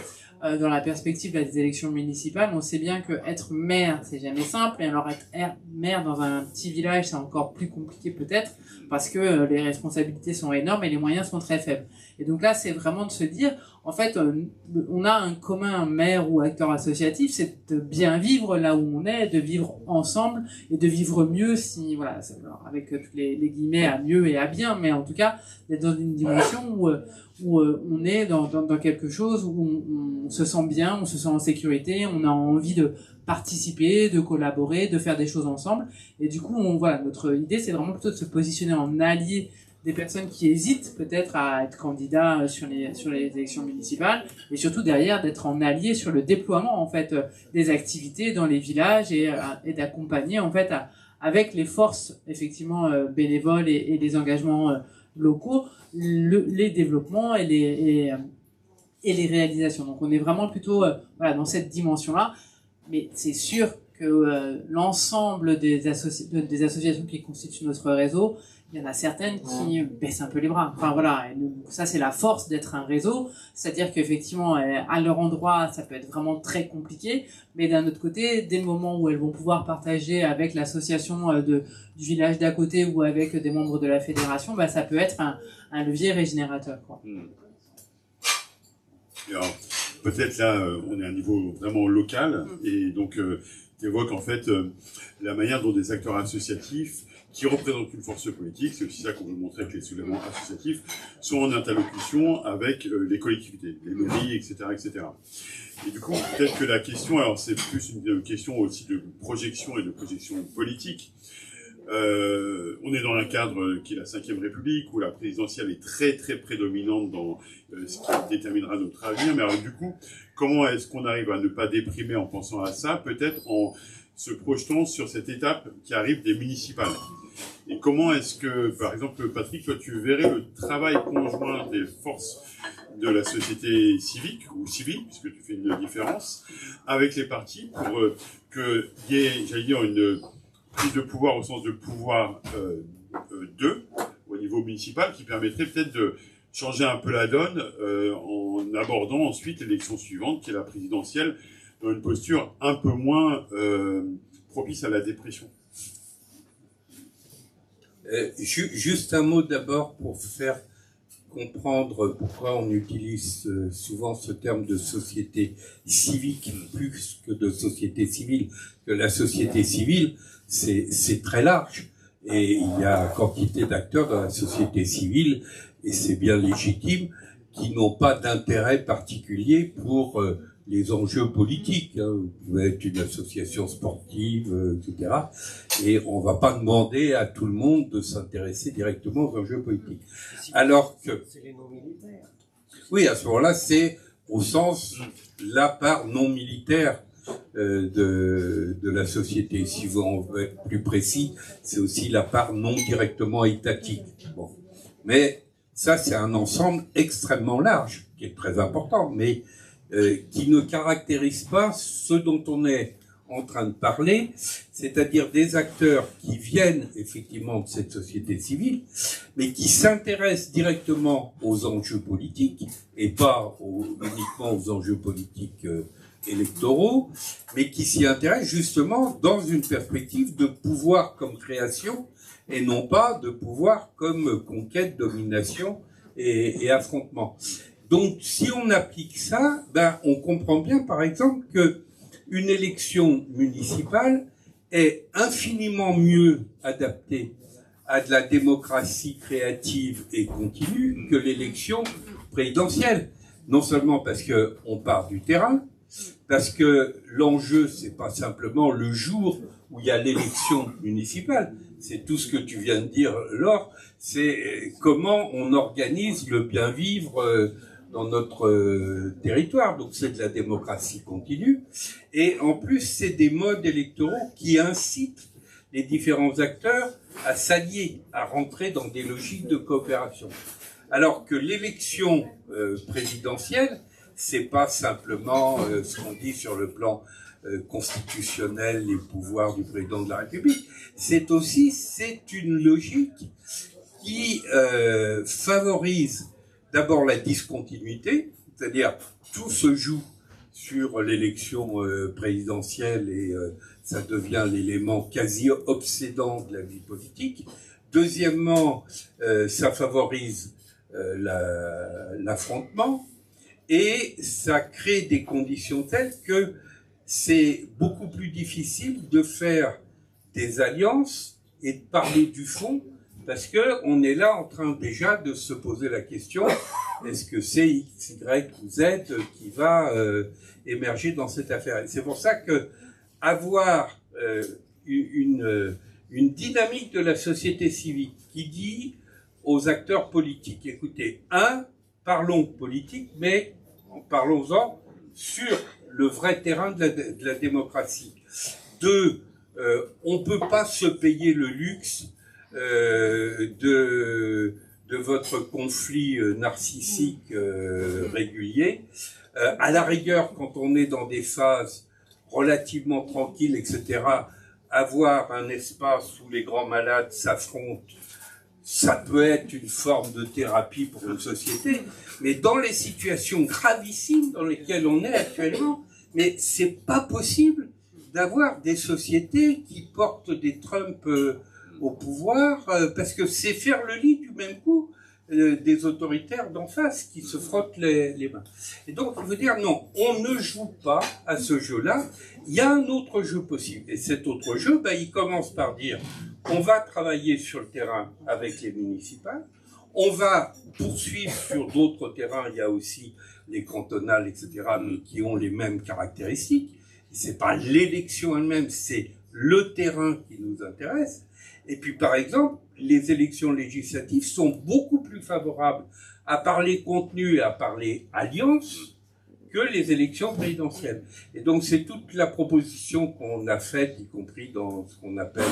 Dans la perspective des élections municipales, on sait bien que être maire, c'est jamais simple, et alors être maire dans un petit village, c'est encore plus compliqué peut-être, parce que les responsabilités sont énormes et les moyens sont très faibles. Et donc là, c'est vraiment de se dire, en fait, on a un commun maire ou acteur associatif, c'est de bien vivre là où on est, de vivre ensemble et de vivre mieux, avec tous les guillemets à mieux et à bien, mais en tout cas, d'être dans une dimension où on est dans quelque chose où on se sent bien, on se sent en sécurité, on a envie de participer, de collaborer, de faire des choses ensemble. Et du coup, notre idée, c'est vraiment plutôt de se positionner en allié des personnes qui hésitent peut-être à être candidats sur les élections municipales, et surtout derrière d'être en allié sur le déploiement en fait des activités dans les villages et d'accompagner en fait avec les forces effectivement bénévoles et les engagements locaux les développements et les réalisations. Donc on est vraiment plutôt dans cette dimension-là, mais c'est sûr que l'ensemble des associations qui constituent notre réseau, il y en a certaines qui baissent un peu les bras. Enfin voilà, et ça c'est la force d'être un réseau, c'est-à-dire qu'effectivement à leur endroit ça peut être vraiment très compliqué, mais d'un autre côté, dès le moment où elles vont pouvoir partager avec l'association du village d'à côté ou avec des membres de la fédération, ça peut être un levier régénérateur, quoi. Alors, peut-être là, on est à un niveau vraiment local, et donc tu évoques en fait la manière dont des acteurs associatifs qui représentent une force politique, c'est aussi ça qu'on veut montrer avec les soulèvements associatifs, sont en interlocution avec les collectivités, les mairies, etc., etc. Et du coup, peut-être que la question, alors c'est plus une question aussi de projection et de projection politique. On est dans un cadre qui est la Ve République, où la présidentielle est très très prédominante dans ce qui déterminera notre avenir. Mais alors du coup, comment est-ce qu'on arrive à ne pas déprimer en pensant à ça? Peut-être en se projetant sur cette étape qui arrive des municipales. Et comment est-ce que, par exemple, Patrick, toi tu verrais le travail conjoint des forces de la société civique ou civile, puisque tu fais une différence, avec les partis pour qu'il y ait, j'allais dire, une prise de pouvoir au sens de pouvoir au niveau municipal, qui permettrait peut-être de changer un peu la donne en abordant ensuite l'élection suivante, qui est la présidentielle, dans une posture un peu moins propice à la dépression. Juste un mot d'abord pour faire comprendre pourquoi on utilise souvent ce terme de société civique plus que de société civile. Que la société civile, c'est très large et il y a quantité d'acteurs dans la société civile, et c'est bien légitime, qui n'ont pas d'intérêt particulier pour les enjeux politiques. Vous pouvez être une association sportive, etc. Et on va pas demander à tout le monde de s'intéresser directement aux enjeux politiques. Alors que... C'est les non-militaires. Oui, à ce moment-là, c'est au sens la part non militaire de la société. Si on veut être plus précis, c'est aussi la part non directement étatique. Bon. Mais ça, c'est un ensemble extrêmement large, qui est très important, mais qui ne caractérise pas ce dont on est en train de parler, c'est-à-dire des acteurs qui viennent effectivement de cette société civile, mais qui s'intéressent directement aux enjeux politiques, et pas uniquement aux enjeux politiques électoraux, mais qui s'y intéressent justement dans une perspective de pouvoir comme création, et non pas de pouvoir comme conquête, domination et affrontement. Donc, si on applique ça, on comprend bien, par exemple, que une élection municipale est infiniment mieux adaptée à de la démocratie créative et continue que l'élection présidentielle. Non seulement parce que on part du terrain, parce que l'enjeu, c'est pas simplement le jour où il y a l'élection municipale, c'est tout ce que tu viens de dire, Laure, c'est comment on organise le bien vivre dans notre territoire. Donc c'est de la démocratie continue. Et en plus, c'est des modes électoraux qui incitent les différents acteurs à s'allier, à rentrer dans des logiques de coopération. Alors que l'élection présidentielle, c'est pas simplement ce qu'on dit sur le plan constitutionnel, les pouvoirs du président de la République. C'est une logique qui favorise d'abord la discontinuité, c'est-à-dire tout se joue sur l'élection présidentielle et ça devient l'élément quasi obsédant de la vie politique. Deuxièmement, ça favorise l'affrontement et ça crée des conditions telles que c'est beaucoup plus difficile de faire des alliances et de parler du fond, parce que on est là en train déjà de se poser la question, est-ce que c'est X, Y ou Z qui va émerger dans cette affaire? Et c'est pour ça que avoir une dynamique de la société civile qui dit aux acteurs politiques, écoutez, parlons politique, mais parlons-en sur le vrai terrain de la démocratie. 2, on peut pas se payer le luxe de votre conflit narcissique régulier. À la rigueur, quand on est dans des phases relativement tranquilles, etc., avoir un espace où les grands malades s'affrontent, ça peut être une forme de thérapie pour une société, mais dans les situations gravissimes dans lesquelles on est actuellement, mais c'est pas possible d'avoir des sociétés qui portent des Trump au pouvoir, parce que c'est faire le lit du même coup des autoritaires d'en face qui se frottent les mains. Et donc, il veut dire non, on ne joue pas à ce jeu-là, il y a un autre jeu possible. Et cet autre jeu, il commence par dire on va travailler sur le terrain avec les municipales, on va poursuivre sur d'autres terrains, il y a aussi les cantonales, etc., mais qui ont les mêmes caractéristiques. C'est pas l'élection elle-même, c'est le terrain qui nous intéresse. Et puis, par exemple, les élections législatives sont beaucoup plus favorables à parler contenu et à parler alliance que les élections présidentielles. Et donc, c'est toute la proposition qu'on a faite, y compris dans ce qu'on appelle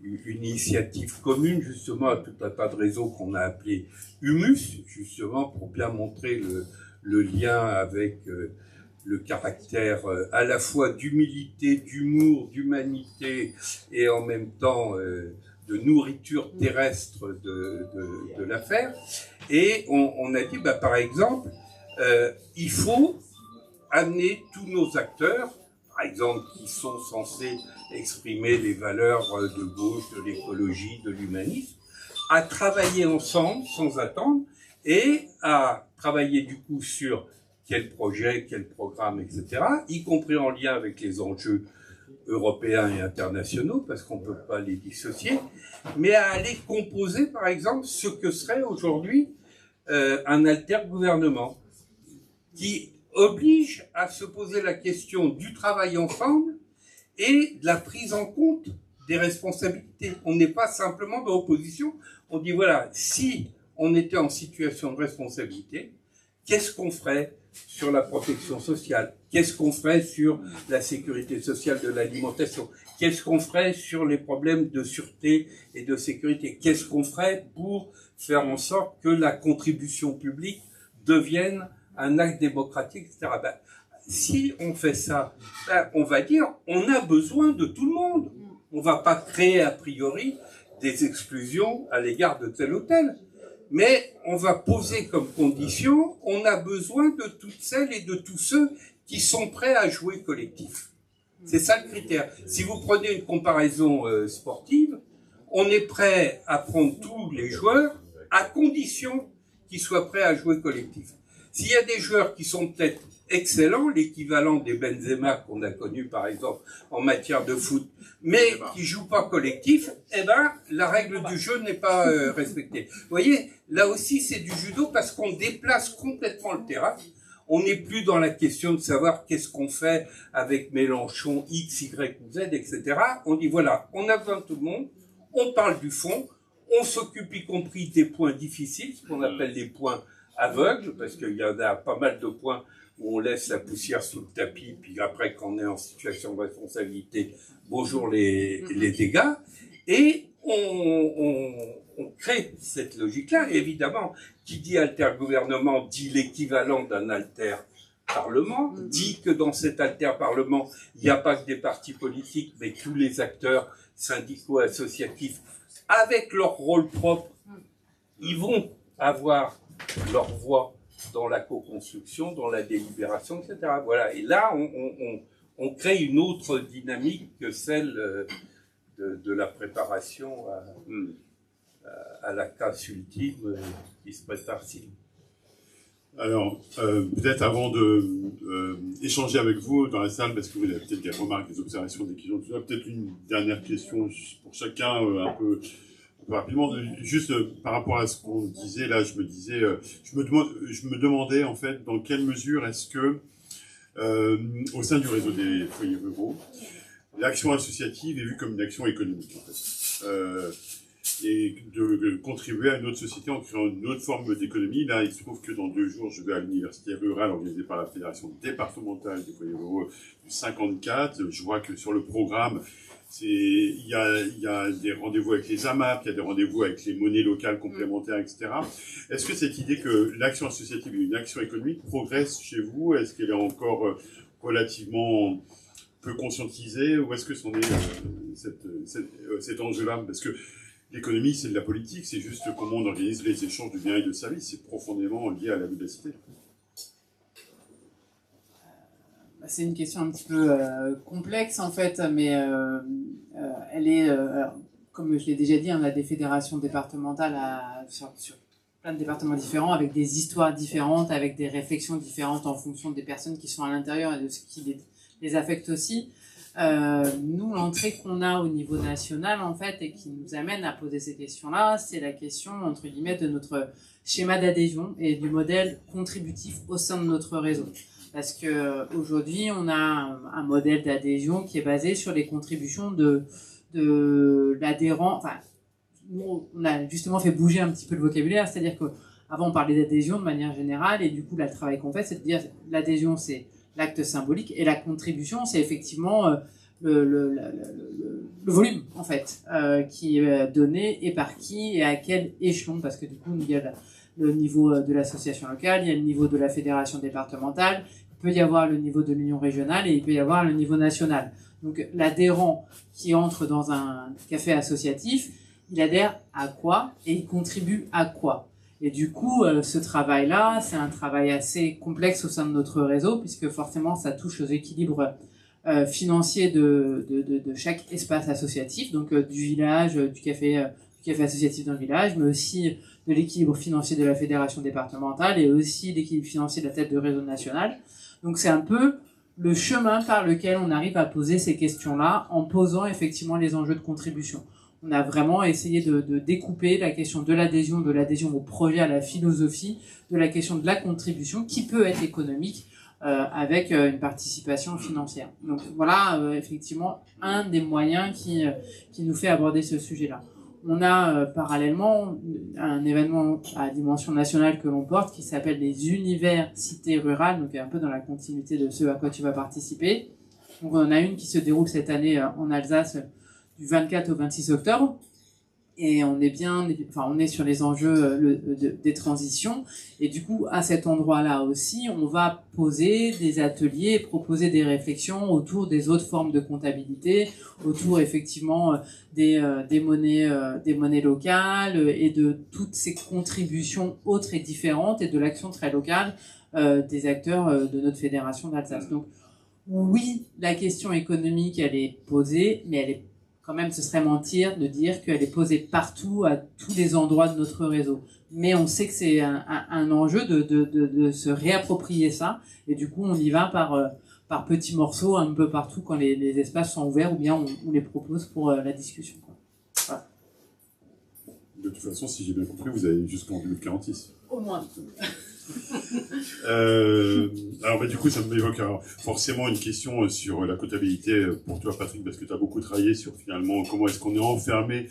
une initiative commune, justement, à tout un tas de réseaux qu'on a appelé Humus, justement, pour bien montrer le lien avec le caractère à la fois d'humilité, d'humour, d'humanité et en même temps de nourriture terrestre de l'affaire. Et on a dit, bah, par exemple, il faut amener tous nos acteurs, par exemple, qui sont censés exprimer les valeurs de gauche, de l'écologie, de l'humanisme, à travailler ensemble sans attendre et à travailler du coup sur quel projet, quel programme, etc., y compris en lien avec les enjeux européens et internationaux, parce qu'on ne peut pas les dissocier, mais à aller composer, par exemple, ce que serait aujourd'hui un alter-gouvernement, qui oblige à se poser la question du travail ensemble et de la prise en compte des responsabilités. On n'est pas simplement dans l'opposition, on dit voilà, si on était en situation de responsabilité, qu'est-ce qu'on ferait sur la protection sociale? Qu'est-ce qu'on ferait sur la sécurité sociale de l'alimentation? Qu'est-ce qu'on ferait sur les problèmes de sûreté et de sécurité? Qu'est-ce qu'on ferait pour faire en sorte que la contribution publique devienne un acte démocratique, etc. Ben, si on fait ça, ben, on va dire on a besoin de tout le monde. On va pas créer a priori des exclusions à l'égard de tel ou tel. Mais on va poser comme condition, on a besoin de toutes celles et de tous ceux qui sont prêts à jouer collectif. C'est ça le critère. Si vous prenez une comparaison sportive, on est prêt à prendre tous les joueurs à condition qu'ils soient prêts à jouer collectif. S'il y a des joueurs qui sont peut-être excellents, l'équivalent des Benzema qu'on a connus par exemple en matière de foot, mais qui jouent pas collectif, eh ben la règle du jeu n'est pas respectée. Vous voyez, là aussi c'est du judo parce qu'on déplace complètement le terrain. On n'est plus dans la question de savoir qu'est-ce qu'on fait avec Mélenchon, X, Y ou Z, etc. On dit voilà, on a besoin de tout le monde, on parle du fond, on s'occupe y compris des points difficiles, ce qu'on appelle les points aveugles, parce qu'il y en a pas mal de points où on laisse la poussière sous le tapis, puis après, quand on est en situation de responsabilité, bonjour les dégâts, et on crée cette logique-là. Évidemment, qui dit alter-gouvernement dit l'équivalent d'un alter-parlement, dit que dans cet alter-parlement, il n'y a pas que des partis politiques, mais tous les acteurs syndicaux, associatifs, avec leur rôle propre, ils vont avoir leur voix dans la co-construction, dans la délibération, etc. Voilà. Et là, on crée une autre dynamique que celle de la préparation à la casse ultime qui se prépare-t-il. Alors, peut-être avant de échanger avec vous dans la salle, parce que vous avez peut-être des remarques, des observations, des questions, tout ça, peut-être une dernière question pour chacun, un peu rapidement, juste par rapport à ce qu'on disait là, je me demandais en fait dans quelle mesure est-ce que au sein du réseau des foyers ruraux, l'action associative est vue comme une action économique en fait, et de contribuer à une autre société en créant une autre forme d'économie. Là, il se trouve que dans 2 jours, je vais à l'université rurale organisée par la Fédération départementale des foyers ruraux du 54. Je vois que sur le programme, il y a des rendez-vous avec les AMAP, il y a des rendez-vous avec les monnaies locales complémentaires, etc. Est-ce que cette idée que l'action associative est une action économique progresse chez vous? Est-ce qu'elle est encore relativement peu conscientisée? Ou est-ce que c'en est cet enjeu-là? Parce que l'économie, c'est de la politique, c'est juste comment on organise les échanges de biens et de services. C'est profondément lié à la vivacité. C'est une question un petit peu complexe en fait, mais elle est, comme je l'ai déjà dit, on a des fédérations départementales sur plein de départements différents, avec des histoires différentes, avec des réflexions différentes en fonction des personnes qui sont à l'intérieur et de ce qui les affecte aussi. Nous, l'entrée qu'on a au niveau national, en fait, et qui nous amène à poser ces questions-là, c'est la question, entre guillemets, de notre schéma d'adhésion et du modèle contributif au sein de notre réseau. Parce que aujourd'hui, on a un modèle d'adhésion qui est basé sur les contributions de l'adhérent. Enfin, nous, on a justement fait bouger un petit peu le vocabulaire, c'est-à-dire que avant on parlait d'adhésion de manière générale, et du coup, là, le travail qu'on fait, c'est de dire l'adhésion, c'est l'acte symbolique, et la contribution, c'est effectivement le volume, en fait, qui est donné, et par qui, et à quel échelon, parce que du coup, il y a le niveau de l'association locale, il y a le niveau de la fédération départementale, il peut y avoir le niveau de l'union régionale, et il peut y avoir le niveau national. Donc, l'adhérent qui entre dans un café associatif, il adhère à quoi et il contribue à quoi. Et du coup, ce travail-là, c'est un travail assez complexe au sein de notre réseau, puisque forcément, ça touche aux équilibres financiers de chaque espace associatif, donc du village, du café associatif dans le village, mais aussi de l'équilibre financier de la fédération départementale et aussi l'équilibre financier de la tête de réseau national. Donc, c'est un peu le chemin par lequel on arrive à poser ces questions-là en posant effectivement les enjeux de contribution. On a vraiment essayé de découper la question de l'adhésion au projet, à la philosophie, de la question de la contribution qui peut être économique avec une participation financière. Donc voilà effectivement un des moyens qui nous fait aborder ce sujet-là. On a parallèlement un événement à dimension nationale que l'on porte qui s'appelle les universités rurales, donc un peu dans la continuité de ce à quoi tu vas participer. Donc on en a une qui se déroule cette année en Alsace du 24 au 26 octobre, et on est sur les enjeux des transitions, et du coup à cet endroit-là aussi on va poser des ateliers, proposer des réflexions autour des autres formes de comptabilité, autour effectivement des monnaies locales et de toutes ces contributions autres et différentes et de l'action très locale des acteurs de notre fédération d'Alsace. Donc oui, la question économique elle est posée, mais elle est quand même, ce serait mentir de dire qu'elle est posée partout, à tous les endroits de notre réseau. Mais on sait que c'est un enjeu de se réapproprier ça, et du coup, on y va par petits morceaux un peu partout quand les espaces sont ouverts, ou bien on les propose pour la discussion. Voilà. De toute façon, si j'ai bien compris, vous avez jusqu'en 2046. Au moins. Alors du coup ça m'évoque forcément une question sur la comptabilité pour toi Patrick, parce que tu as beaucoup travaillé sur finalement comment est-ce qu'on est enfermé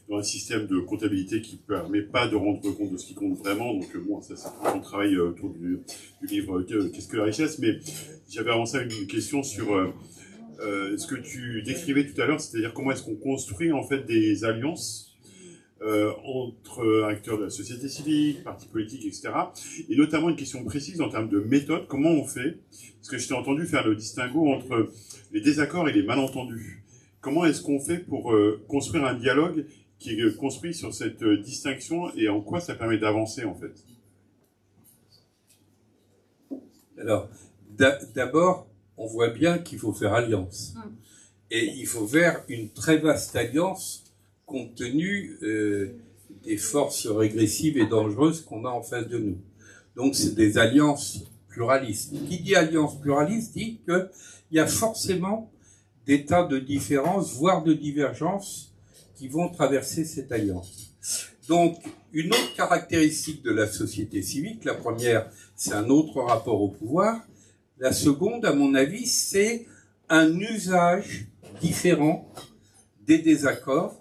dans un système de comptabilité qui ne permet pas de rendre compte de ce qui compte vraiment. Donc bon, ça c'est tout mon travail autour du livre Qu'est-ce que la richesse, mais j'avais avant ça une question sur ce que tu décrivais tout à l'heure, c'est-à-dire comment est-ce qu'on construit en fait des alliances entre acteurs de la société civile, partis politiques, etc. Et notamment une question précise en termes de méthode, comment on fait? Parce que je t'ai entendu faire le distinguo entre les désaccords et les malentendus. Comment est-ce qu'on fait pour construire un dialogue qui est construit sur cette distinction, et en quoi ça permet d'avancer en fait? Alors, d'abord, on voit bien qu'il faut faire alliance. Et il faut faire une très vaste alliance compte tenu des forces régressives et dangereuses qu'on a en face de nous. Donc, c'est des alliances pluralistes. Qui dit alliance pluraliste dit qu'il y a forcément des tas de différences, voire de divergences, qui vont traverser cette alliance. Donc, une autre caractéristique de la société civique, la première, c'est un autre rapport au pouvoir. La seconde, à mon avis, c'est un usage différent des désaccords,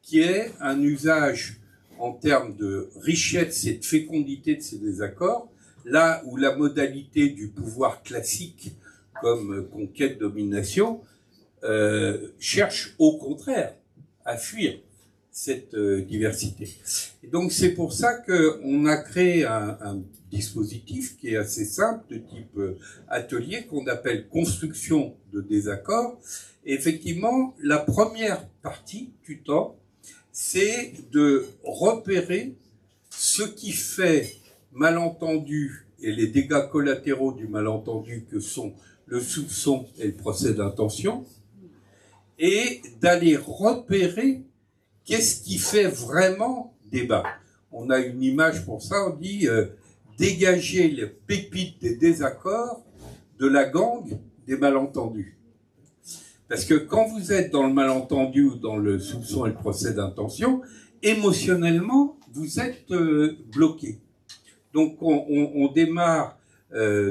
qui est un usage en termes de richesse et de fécondité de ces désaccords, là où la modalité du pouvoir classique, comme conquête, domination, cherche au contraire à fuir cette diversité. Et donc c'est pour ça qu'on a créé un dispositif qui est assez simple, de type atelier, qu'on appelle construction de désaccords. Et effectivement, la première partie du temps, c'est de repérer ce qui fait malentendu et les dégâts collatéraux du malentendu que sont le soupçon et le procès d'intention, et d'aller repérer qu'est-ce qui fait vraiment débat. On a une image pour ça, on dit dégager les pépites des désaccords de la gangue des malentendus. Parce que quand vous êtes dans le malentendu ou dans le soupçon et le procès d'intention, émotionnellement, vous êtes bloqué. Donc on démarre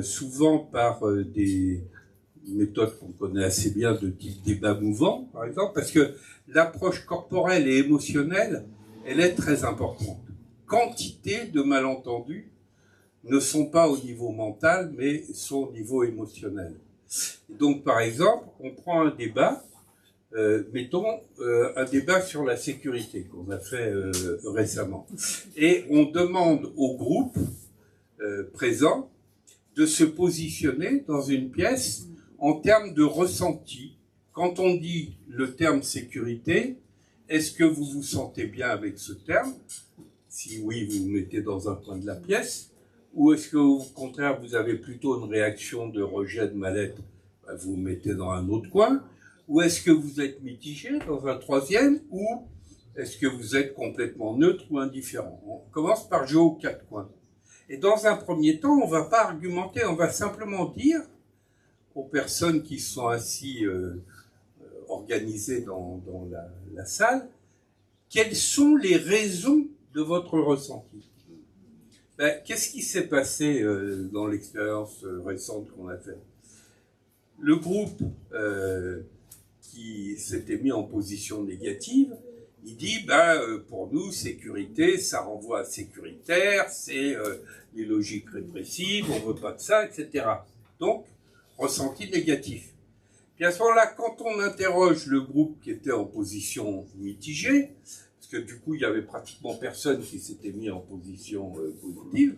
souvent par des méthodes qu'on connaît assez bien de type débat mouvant, par exemple, parce que l'approche corporelle et émotionnelle, elle est très importante. Quantité de malentendus ne sont pas au niveau mental, mais sont au niveau émotionnel. Donc, par exemple, on prend un débat, mettons un débat sur la sécurité qu'on a fait récemment, et on demande au groupe présent de se positionner dans une pièce en termes de ressenti. Quand on dit le terme sécurité, est-ce que vous vous sentez bien avec ce terme? Si oui, vous vous mettez dans un coin de la pièce. Ou est-ce que, au contraire, vous avez plutôt une réaction de rejet, de mal-être? Vous vous mettez dans un autre coin. Ou est-ce que vous êtes mitigé dans un troisième? Ou est-ce que vous êtes complètement neutre ou indifférent? On commence par jouer aux 4 coins. Et dans un premier temps, on ne va pas argumenter, on va simplement dire aux personnes qui sont ainsi organisées dans la salle, quelles sont les raisons de votre ressenti. Qu'est-ce qui s'est passé dans l'expérience récente qu'on a faite? Le groupe qui s'était mis en position négative, il dit, pour nous, sécurité, ça renvoie à sécuritaire, c'est les logiques répressives, on veut pas de ça, etc. Donc, ressenti négatif. Puis à ce moment-là, quand on interroge le groupe qui était en position mitigée, parce que du coup, il y avait pratiquement personne qui s'était mis en position positive,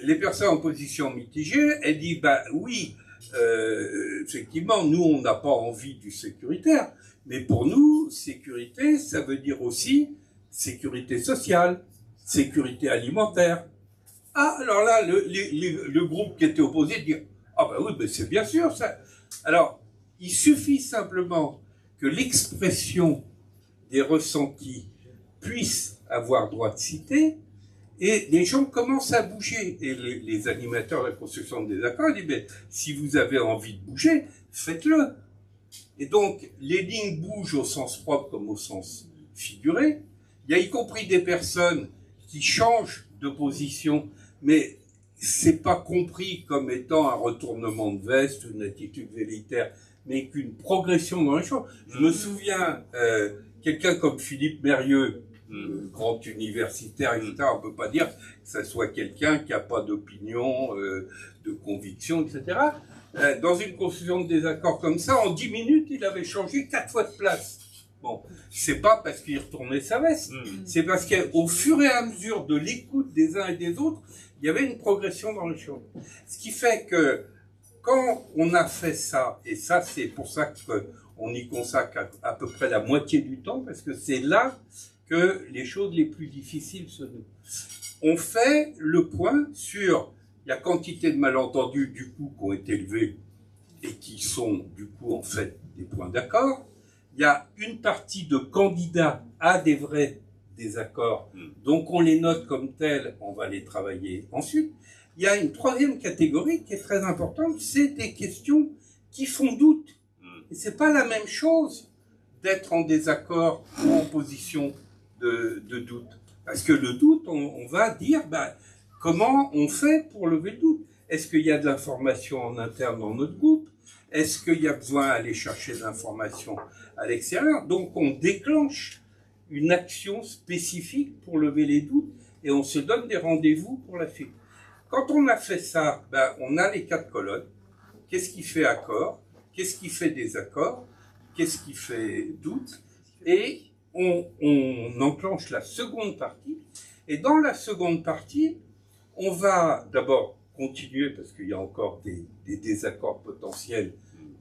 les personnes en position mitigée, elles disent, oui, effectivement, nous, on n'a pas envie du sécuritaire, mais pour nous, sécurité, ça veut dire aussi sécurité sociale, sécurité alimentaire. Ah, alors là, le groupe qui était opposé dit, oui, c'est bien sûr ça. Alors, il suffit simplement que l'expression des ressentis puisse avoir droit de citer, et les gens commencent à bouger. Et les animateurs de la construction de désaccord disent, si vous avez envie de bouger, faites-le. Et donc, les lignes bougent au sens propre comme au sens figuré. Il y a y compris des personnes qui changent de position, mais c'est pas compris comme étant un retournement de veste, une attitude velléitaire, mais qu'une progression dans les choses. Je me souviens, quelqu'un comme Philippe Mérieux, grand universitaire, etc., on peut pas dire que ça soit quelqu'un qui a pas d'opinion, de conviction, etc. Dans une confusion de désaccord comme ça, en 10 minutes, il avait changé 4 fois de place. Bon, c'est pas parce qu'il retournait sa veste, c'est parce qu'au fur et à mesure de l'écoute des uns et des autres, il y avait une progression dans les choses. Ce qui fait que quand on a fait ça, et ça c'est pour ça qu'on y consacre à peu près la moitié du temps, parce que c'est là que les choses les plus difficiles se nouent. On fait le point sur la quantité de malentendus du coup qui ont été élevés et qui sont du coup en fait des points d'accord. Il y a une partie de candidats à des vrais désaccords, donc on les note comme tels, on va les travailler ensuite. Il y a une troisième catégorie qui est très importante, c'est des questions qui font doute. Et c'est pas la même chose d'être en désaccord ou en position de doute. Parce que le doute, on va dire, comment on fait pour lever le doute? Est-ce qu'il y a de l'information en interne dans notre groupe? Est-ce qu'il y a besoin d'aller chercher de l'information à l'extérieur? Donc on déclenche une action spécifique pour lever les doutes et on se donne des rendez-vous pour la suite. Quand on a fait ça, on a les 4 colonnes. Qu'est-ce qui fait accord? Qu'est-ce qui fait désaccord? Qu'est-ce qui fait doute? Et on enclenche la seconde partie. Et dans la seconde partie, on va d'abord continuer, parce qu'il y a encore des désaccords potentiels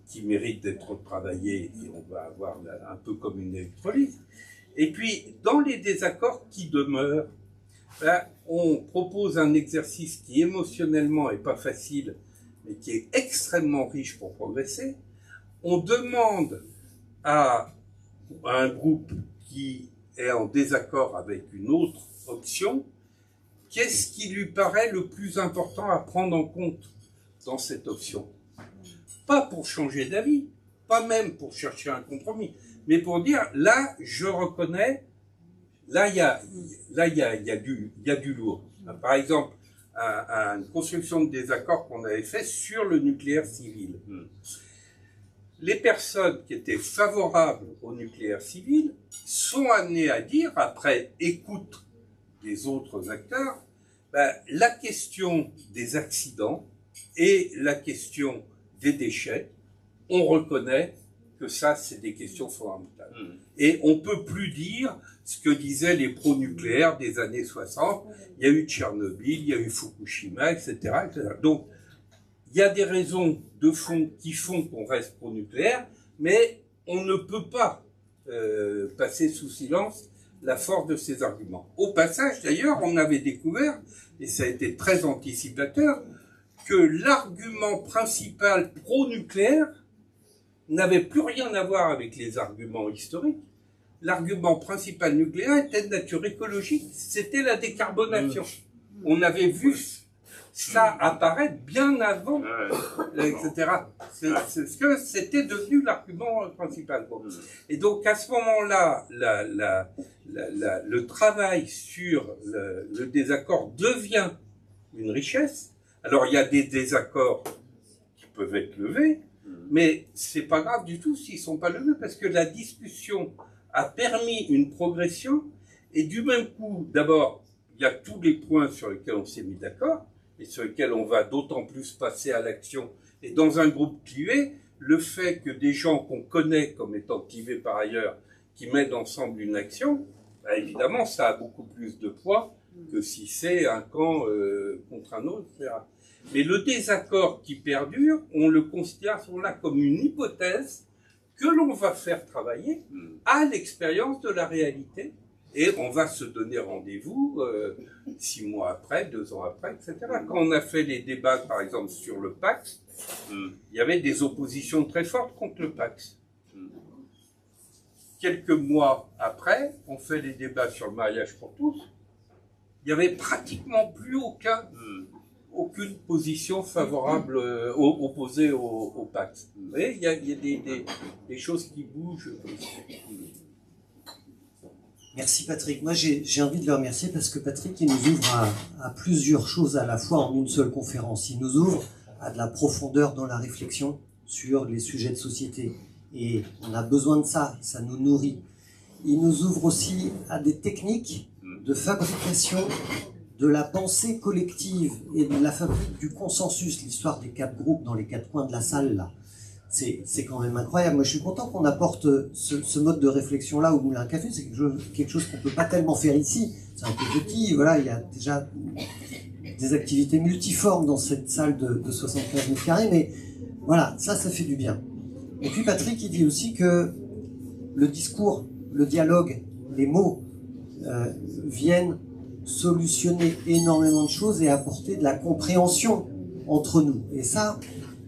qui méritent d'être travaillés, et on va avoir un peu comme une électrolyse. Et puis, dans les désaccords qui demeurent, on propose un exercice qui émotionnellement est pas facile, mais qui est extrêmement riche pour progresser. On demande à un groupe qui est en désaccord avec une autre option, qu'est-ce qui lui paraît le plus important à prendre en compte dans cette option? Pas pour changer d'avis, pas même pour chercher un compromis, mais pour dire, là, je reconnais, là, il y a du lourd. Par exemple, à une construction de désaccord qu'on avait fait sur le nucléaire civil. Les personnes qui étaient favorables au nucléaire civil sont amenées à dire, après écoute des autres acteurs, ben, la question des accidents et la question des déchets, on reconnaît que ça, c'est des questions fondamentales. Et on peut plus dire ce que disaient les pro-nucléaires des années 60. Il y a eu Tchernobyl, il y a eu Fukushima, etc., etc. Donc, il y a des raisons de fond qui font qu'on reste pro-nucléaire, mais on ne peut pas passer sous silence la force de ces arguments. Au passage, d'ailleurs, on avait découvert, et ça a été très anticipateur, que l'argument principal pro-nucléaire n'avait plus rien à voir avec les arguments historiques. L'argument principal nucléaire était de nature écologique, c'était la décarbonation. On avait vu ça apparaître bien avant, etc. C'est ce que c'était devenu l'argument principal. Bon. Et donc à ce moment-là, le travail sur le désaccord devient une richesse. Alors il y a des désaccords qui peuvent être levés, mais c'est pas grave du tout s'ils sont pas levés, parce que la discussion a permis une progression, et du même coup, d'abord, il y a tous les points sur lesquels on s'est mis d'accord, et sur lesquels on va d'autant plus passer à l'action. Et dans un groupe clivé, le fait que des gens qu'on connaît comme étant clivés par ailleurs, qui mettent ensemble une action, bah évidemment, ça a beaucoup plus de poids que si c'est un camp contre un autre, etc. Mais le désaccord qui perdure, on le considère à ce moment-là comme une hypothèse que l'on va faire travailler à l'expérience de la réalité, et on va se donner rendez-vous 6 mois après, 2 ans après, etc. Quand on a fait les débats, par exemple, sur le Pacs, il y avait des oppositions très fortes contre le Pacs. Quelques mois après, on fait les débats sur le mariage pour tous, il n'y avait pratiquement plus aucune position favorable, opposée au Pacs. Vous voyez, il y a des choses qui bougent. Merci Patrick. Moi j'ai envie de le remercier parce que Patrick il nous ouvre à plusieurs choses à la fois en une seule conférence. Il nous ouvre à de la profondeur dans la réflexion sur les sujets de société. Et on a besoin de ça, ça nous nourrit. Il nous ouvre aussi à des techniques de fabrication de la pensée collective et de la fabrique du consensus. L'histoire des 4 groupes dans les 4 coins de la salle, là, c'est quand même incroyable. Moi, je suis content qu'on apporte ce mode de réflexion-là au Moulin à Café. C'est quelque chose qu'on peut pas tellement faire ici. C'est un peu petit, voilà, il y a déjà des activités multiformes dans cette salle de 75 mètres carrés, mais voilà, ça fait du bien. Et puis Patrick, il dit aussi que le discours, le dialogue, les mots viennent solutionner énormément de choses et apporter de la compréhension entre nous. Et ça,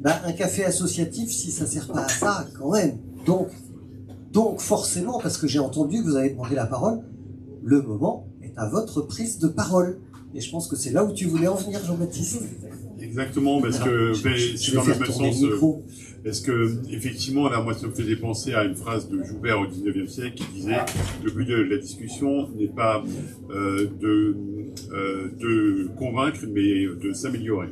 un café associatif, si ça sert pas à ça, quand même. Donc forcément, parce que j'ai entendu que vous avez demandé la parole, le moment est à votre prise de parole. Et je pense que c'est là où tu voulais en venir, Jean-Baptiste. Exactement, parce que c'est dans le même sens. Parce que, effectivement, là, moi, ça me faisait penser à une phrase de Joubert au 19e siècle qui disait « Le but de la discussion n'est pas de convaincre, mais de s'améliorer. »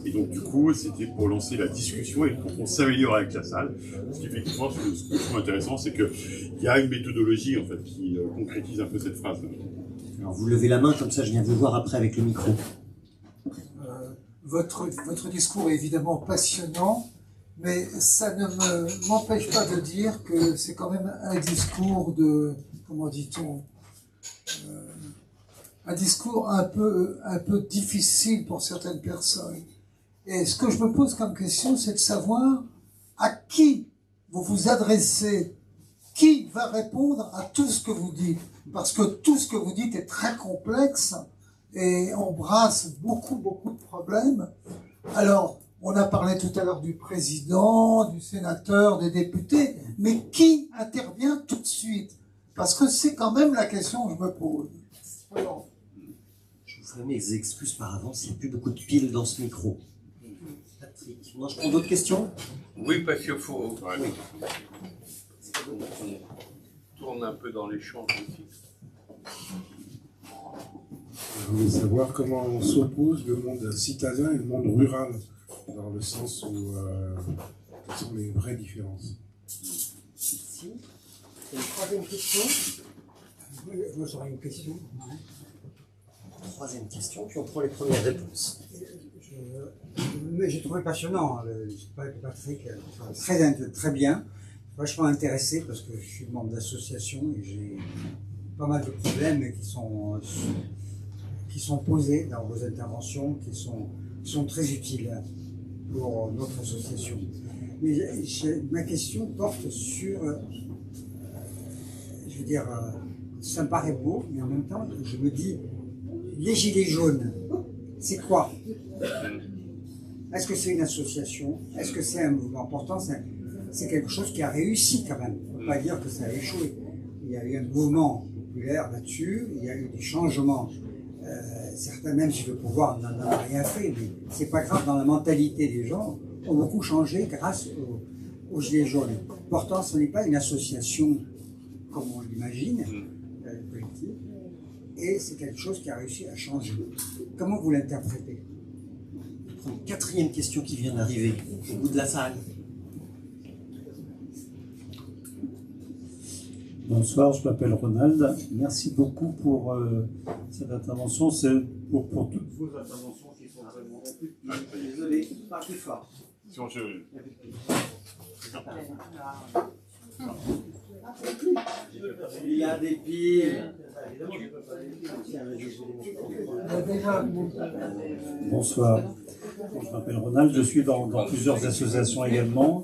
Et donc, du coup, c'était pour lancer la discussion et pour qu'on s'améliore avec la salle. Parce qu'effectivement, ce que je trouve intéressant, c'est qu'il y a une méthodologie, en fait, qui concrétise un peu cette phrase. Alors, vous levez la main, comme ça, je viens vous voir après avec le micro. Votre discours est évidemment passionnant, mais ça ne m'empêche pas de dire que c'est quand même un discours de, comment dit-on, un discours un peu difficile pour certaines personnes. Et ce que je me pose comme question, c'est de savoir à qui vous vous adressez, qui va répondre à tout ce que vous dites. Parce que tout ce que vous dites est très complexe et embrasse beaucoup de problèmes. Alors, on a parlé tout à l'heure du président, du sénateur, des députés, mais qui intervient tout de suite? Parce que c'est quand même la question que je me pose. Alors, je vous ferai mes excuses par avance, il n'y a plus beaucoup de piles dans ce micro. Patrick, moi je prends d'autres questions? Oui, parce qu'il faut... On tourne un peu dans l'échange aussi. Je voulais savoir comment on s'oppose le monde citadin et le monde rural, dans le sens où quelles sont les vraies différences. Merci. Une troisième question. Moi, j'aurais une question. Troisième question, puis on prend les premières réponses. Mais j'ai trouvé passionnant, Patrick, très bien, vachement intéressé parce que je suis membre d'association et j'ai pas mal de problèmes qui sont posés dans vos interventions, qui sont très utiles pour notre association. Mais ma question porte sur, je veux dire, ça me paraît beau, mais en même temps, je me dis, les Gilets jaunes, c'est quoi? Est-ce que c'est une association? Est-ce que c'est un mouvement? Pourtant, c'est quelque chose qui a réussi quand même. On ne peut pas dire que ça a échoué. Il y a eu un mouvement populaire là-dessus, il y a eu des changements. Certains, même si le pouvoir n'en a rien fait, mais c'est pas grave, dans la mentalité des gens, ont beaucoup changé grâce aux Gilets jaunes. Pourtant, ce n'est pas une association comme on l'imagine, politique, et c'est quelque chose qui a réussi à changer. Comment vous l'interprétez? Une quatrième question qui vient d'arriver au bout de la salle. Bonsoir, je m'appelle Ronald. Merci beaucoup pour cette intervention. C'est pour toutes vos interventions qui sont vraiment... Désolé, pas plus fort. Il y a des piles. Bonsoir, je m'appelle Ronald. Je suis dans plusieurs associations également.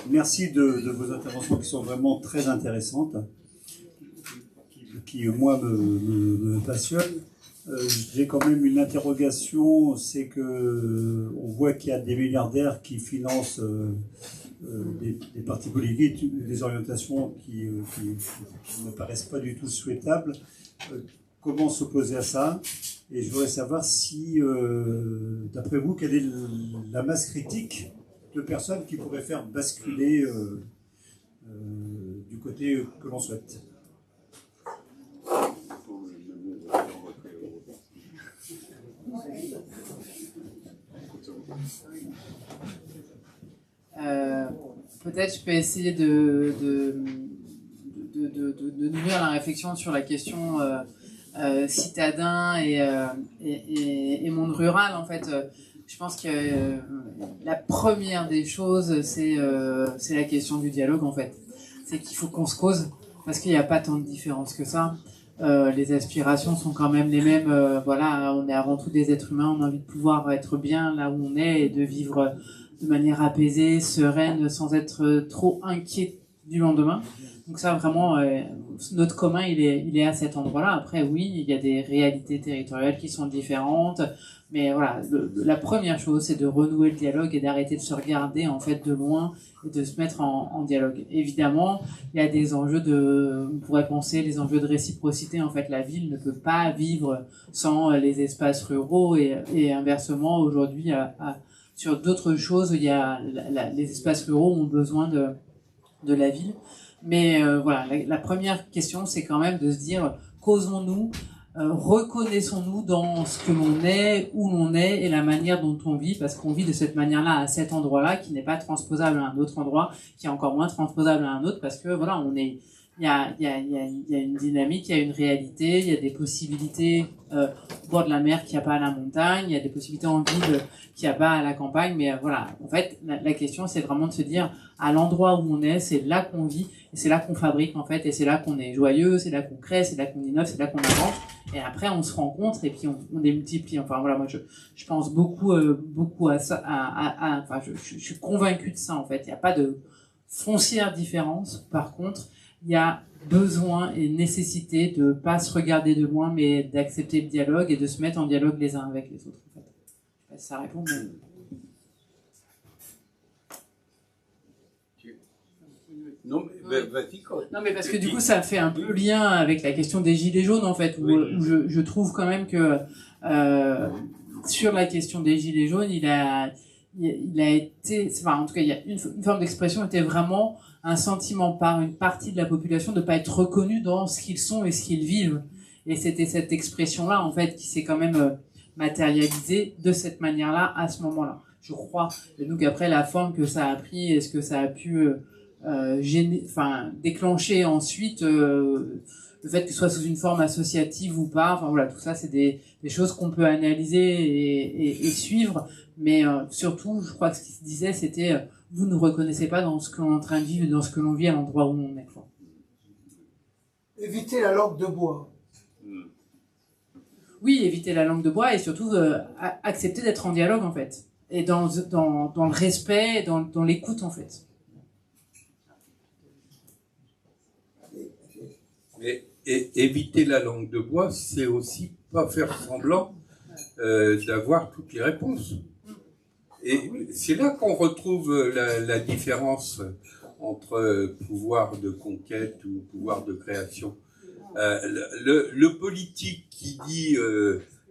Merci de vos interventions qui sont vraiment très intéressantes, qui moi me passionnent. J'ai quand même une interrogation, c'est que on voit qu'il y a des milliardaires qui financent des partis politiques, des orientations qui ne paraissent pas du tout souhaitables. Comment s'opposer à ça? Et je voudrais savoir si, d'après vous, quelle est la masse critique de personnes qui pourraient faire basculer du côté que l'on souhaite. Peut-être je peux essayer de nourrir la réflexion sur la question citadin et monde rural. En fait, je pense que la première des choses, c'est la question du dialogue. En fait, c'est qu'il faut qu'on se cause parce qu'il n'y a pas tant de différence que ça. Les aspirations sont quand même les mêmes. Voilà, on est avant tout des êtres humains. On a envie de pouvoir être bien là où on est et de vivre de manière apaisée, sereine, sans être trop inquiet du lendemain. Donc ça, vraiment, notre commun, il est à cet endroit-là. Après, oui, il y a des réalités territoriales qui sont différentes. Mais voilà, la première chose, c'est de renouer le dialogue et d'arrêter de se regarder, en fait, de loin et de se mettre en dialogue. Évidemment, il y a des enjeux on pourrait penser, les enjeux de réciprocité. En fait, la ville ne peut pas vivre sans les espaces ruraux et inversement, aujourd'hui, sur d'autres choses, il y a les espaces ruraux ont besoin de la ville. Mais voilà, la première question, c'est quand même de se dire, causons-nous, reconnaissons-nous dans ce que l'on est, où l'on est et la manière dont on vit, parce qu'on vit de cette manière-là à cet endroit-là, qui n'est pas transposable à un autre endroit, qui est encore moins transposable à un autre, parce que voilà, il y a une dynamique, il y a une réalité, il y a des possibilités au bord de la mer qu'il n'y a pas à la montagne, il y a des possibilités en ville qu'il n'y a pas à la campagne, mais voilà, en fait, la question, c'est vraiment de se dire, à l'endroit où on est, c'est là qu'on vit, et c'est là qu'on fabrique, en fait, et c'est là qu'on est joyeux, c'est là qu'on crée, c'est là qu'on innove, c'est là qu'on avance, et après, on se rencontre, et puis on démultiplie. Enfin, voilà, moi, je pense beaucoup à ça, enfin, je suis convaincu de ça, en fait. Il n'y a pas de foncière différence. Par contre, il y a besoin et nécessité de pas se regarder de loin, mais d'accepter le dialogue et de se mettre en dialogue les uns avec les autres. En fait. Je sais pas si ça répond. Mais... Non, mais vas-y quand même. Non, mais parce que du coup, ça fait un peu lien avec la question des gilets jaunes, en fait, où je trouve quand même que sur la question des gilets jaunes, il a été, enfin, en tout cas, il y a une forme d'expression était vraiment un sentiment par une partie de la population de pas être reconnu dans ce qu'ils sont et ce qu'ils vivent. Et c'était cette expression-là, en fait, qui s'est quand même matérialisée de cette manière-là, à ce moment-là. Je crois. Et donc après, la forme que ça a pris, est-ce que ça a pu déclencher ensuite le fait que ce soit sous une forme associative ou pas. Enfin voilà, tout ça, c'est des choses qu'on peut analyser et suivre. Mais surtout, je crois que ce qui se disait, c'était vous ne reconnaissez pas dans ce que l'on est en train de vivre, dans ce que l'on vit à l'endroit où on est. Quoi. Éviter la langue de bois. Oui, éviter la langue de bois et surtout accepter d'être en dialogue en fait. Et dans le respect, dans l'écoute en fait. Et éviter la langue de bois, c'est aussi pas faire semblant d'avoir toutes les réponses. Et c'est là qu'on retrouve la différence entre pouvoir de conquête ou pouvoir de création. Le politique qui dit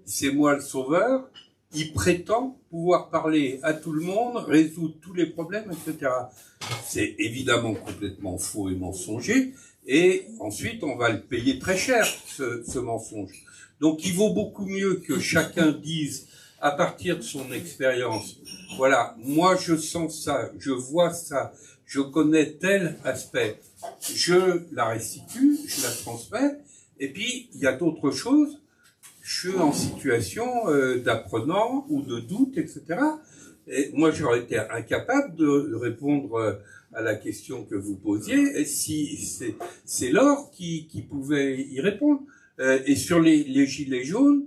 c'est moi le sauveur, il prétend pouvoir parler à tout le monde, résoudre tous les problèmes, etc. C'est évidemment complètement faux et mensonger, et ensuite on va le payer très cher, ce mensonge. Donc il vaut beaucoup mieux que chacun dise, à partir de son expérience, voilà, moi je sens ça, je vois ça, je connais tel aspect, je la restitue, je la transmets, et puis il y a d'autres choses, je suis en situation d'apprenant ou de doute, etc. Et moi, j'aurais été incapable de répondre à la question que vous posiez, et si c'est Laure qui pouvait y répondre. Et sur les gilets jaunes,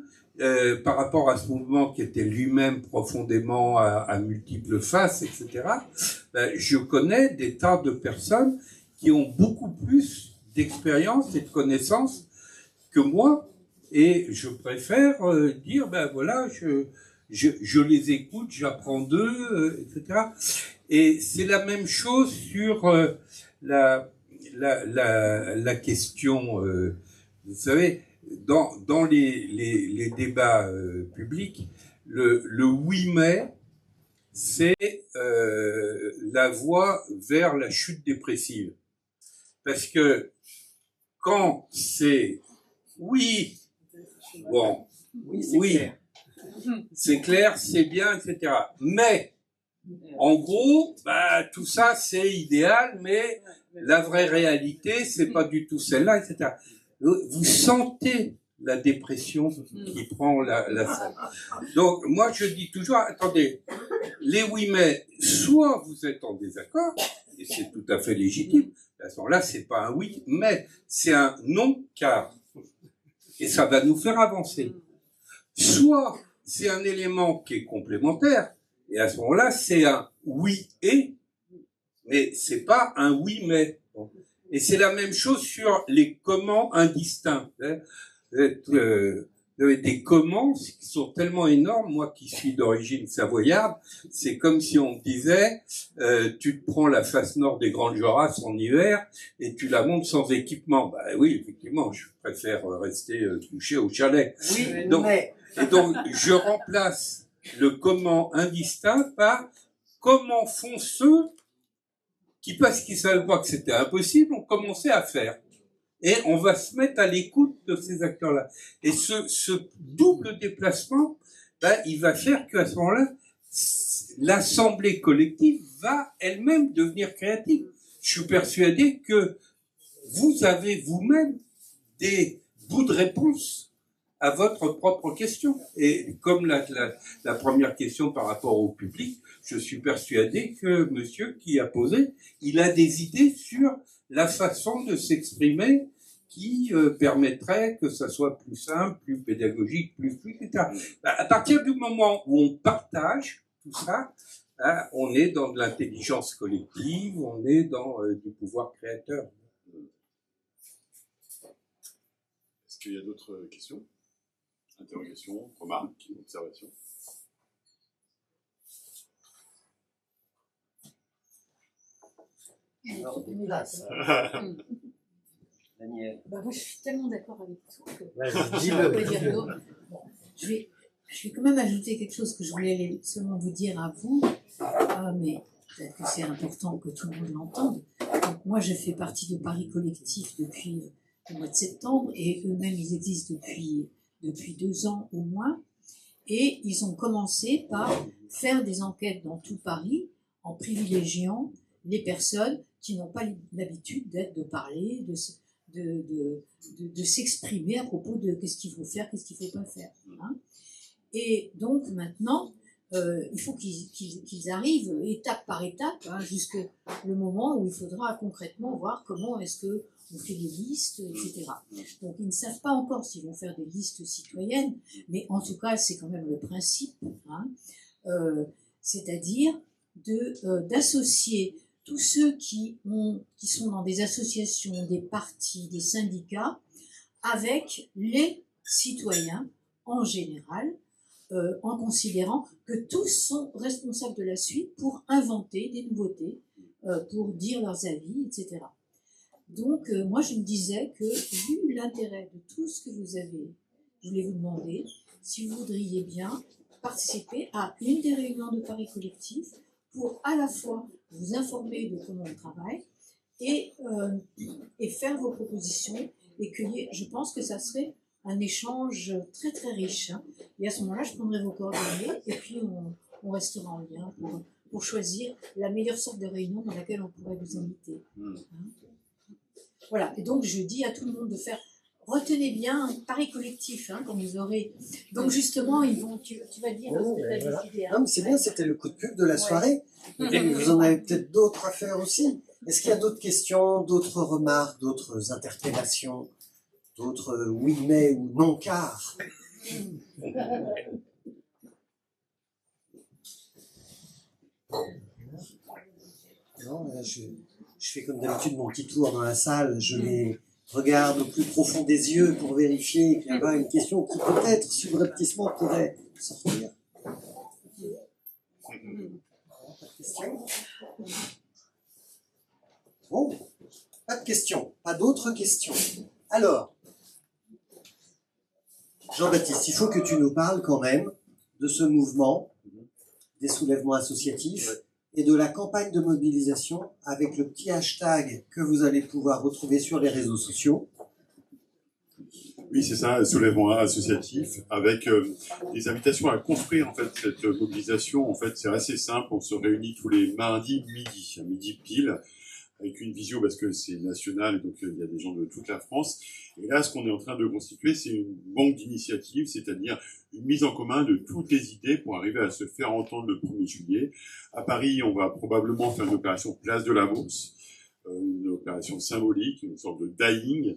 par rapport à ce mouvement qui était lui-même profondément à multiples faces, etc., je connais des tas de personnes qui ont beaucoup plus d'expérience et de connaissances que moi, et je préfère dire, ben voilà, je les écoute, j'apprends d'eux, etc. Et c'est la même chose sur la question, vous savez, dans les débats publics, le 8 mai, c'est la voie vers la chute dépressive. Parce que quand c'est oui, bon, oui, c'est clair, c'est bien, etc. Mais, en gros, bah, tout ça, c'est idéal, mais la vraie réalité, c'est pas du tout celle-là, etc. Vous sentez la dépression qui prend la salle. Donc, moi, je dis toujours, attendez, les 8 mai, soit vous êtes en désaccord, et c'est tout à fait légitime, à ce moment-là, c'est pas un oui, mais c'est un non, car. Et ça va nous faire avancer. Soit c'est un élément qui est complémentaire, et à ce moment-là, c'est un oui et, mais c'est pas un oui mais. Et c'est la même chose sur les comment indistincts. Des comment qui sont tellement énormes, moi qui suis d'origine savoyarde, c'est comme si on me disait tu te prends la face nord des Grandes Jorasses en hiver et tu la montes sans équipement. Bah oui, effectivement, je préfère rester couché au chalet. Oui, donc, et donc je remplace le comment indistinct par comment font ceux qui, parce qu'ils savaient pas que c'était impossible, ont commencé à faire. Et on va se mettre à l'écoute de ces acteurs-là. Et ce double déplacement, ben, il va faire qu'à ce moment-là, l'assemblée collective va elle-même devenir créative. Je suis persuadé que vous avez vous-même des bouts de réponse à votre propre question. Et comme la première question par rapport au public, je suis persuadé que monsieur qui a posé, il a des idées sur la façon de s'exprimer qui permettrait que ça soit plus simple, plus pédagogique, plus fluide, etc. À partir du moment où on partage tout ça, hein, on est dans de l'intelligence collective, on est dans du pouvoir créateur. Est-ce qu'il y a d'autres questions, interrogations, remarques, observations? Alors, des places. Daniel. Bah moi, je suis tellement d'accord avec toi que Vas-y, je peux dis-le. dire non. Bon, je vais quand même ajouter quelque chose que je voulais seulement vous dire à vous. Mais peut-être que c'est important que tout le monde l'entende. Donc moi, je fais partie de Paris Collectif depuis au mois de septembre, et eux-mêmes, ils existent depuis 2 ans au moins. Et ils ont commencé par faire des enquêtes dans tout Paris en privilégiant les personnes qui n'ont pas l'habitude de parler, de s'exprimer à propos de qu'est-ce qu'il faut faire, qu'est-ce qu'il ne faut pas faire. Hein. Et donc maintenant, il faut qu'ils arrivent étape par étape, hein, jusqu'au moment où il faudra concrètement voir comment est-ce qu'on fait des listes, etc. Donc ils ne savent pas encore s'ils vont faire des listes citoyennes, mais en tout cas c'est quand même le principe, hein, c'est-à-dire d'associer tous ceux qui sont dans des associations, des partis, des syndicats, avec les citoyens en général, en considérant que tous sont responsables de la suite pour inventer des nouveautés, pour dire leurs avis, etc. Donc, moi, je me disais que, vu l'intérêt de tout ce que vous avez, je voulais vous demander si vous voudriez bien participer à une des réunions de Paris Collectif pour à la fois vous informer de comment on travaille et faire vos propositions, et cueillir. Je pense que ça serait un échange très très riche. Hein. Et à ce moment-là, je prendrai vos coordonnées et puis on restera en lien pour choisir la meilleure sorte de réunion dans laquelle on pourrait vous inviter. Hein. Voilà, et donc je dis à tout le monde de faire, retenez bien Paris Collectif, hein, quand vous aurez. Donc justement, tu vas dire ce que tu as décidé. Hein. Non, mais c'est bien, c'était le coup de pub de la soirée. Et vous en avez peut-être d'autres à faire aussi. Est-ce qu'il y a d'autres questions, d'autres remarques, d'autres interpellations, d'autres oui mais ou non car? Non, là, je fais comme d'habitude mon petit tour dans la salle, je les regarde au plus profond des yeux pour vérifier qu'il n'y a pas une question qui peut-être subrepticement pourrait sortir. Pas de questions? Bon, pas de questions, pas d'autres questions. Alors, Jean-Baptiste, il faut que tu nous parles quand même de ce mouvement des soulèvements associatifs et de la campagne de mobilisation avec le petit hashtag que vous allez pouvoir retrouver sur les réseaux sociaux. Oui, c'est ça, soulèvement associatif, avec des invitations à construire en fait cette mobilisation. En fait, c'est assez simple. On se réunit tous les mardis midi, à midi pile, avec une visio parce que c'est national, et donc il y a des gens de toute la France. Et là, ce qu'on est en train de constituer, c'est une banque d'initiatives, c'est-à-dire une mise en commun de toutes les idées pour arriver à se faire entendre le 1er juillet. À Paris, on va probablement faire une opération Place de la Bourse, une opération symbolique, une sorte de dying,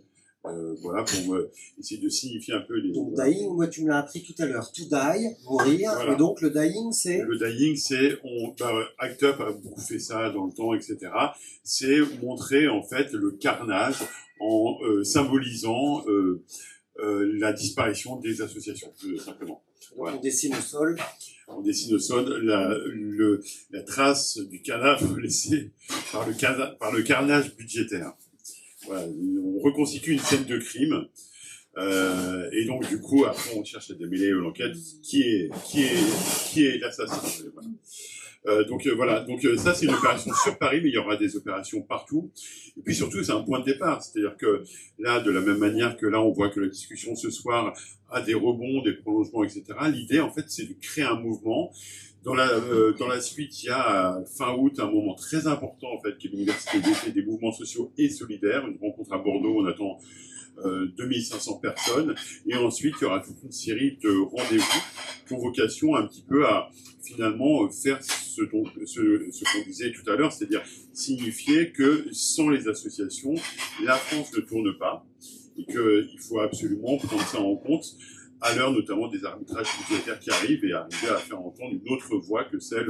voilà, pour essayer de signifier un peu les... Donc dying, moi tu me l'as appris tout à l'heure, to die, mourir, voilà. Et donc le dying c'est... Le dying c'est, Act Up a beaucoup fait ça dans le temps, etc. C'est montrer en fait le carnage en symbolisant la disparition des associations, simplement. Voilà. On dessine au sol. On dessine au sol la trace du cadavre laissé par le carnage budgétaire. Voilà, on reconstitue une scène de crime, et donc du coup après on cherche à démêler l'enquête qui est l'assassin. Voilà. Donc ça c'est une opération sur Paris, mais il y aura des opérations partout. Et puis surtout c'est un point de départ, c'est-à-dire que là de la même manière que là on voit que la discussion ce soir a des rebonds, des prolongements, etc. L'idée en fait c'est de créer un mouvement. Dans la suite, il y a fin août un moment très important en fait qui est l'université d'été des mouvements sociaux et solidaires, une rencontre à Bordeaux, on attend 2500 personnes, et ensuite il y aura toute une série de rendez-vous qui ont vocation un petit peu à finalement faire ce qu'on disait tout à l'heure, c'est-à-dire signifier que sans les associations, la France ne tourne pas, et qu'il faut absolument prendre ça en compte à l'heure notamment des arbitrages budgétaires qui arrivent, et arriver à faire entendre une autre voix que celle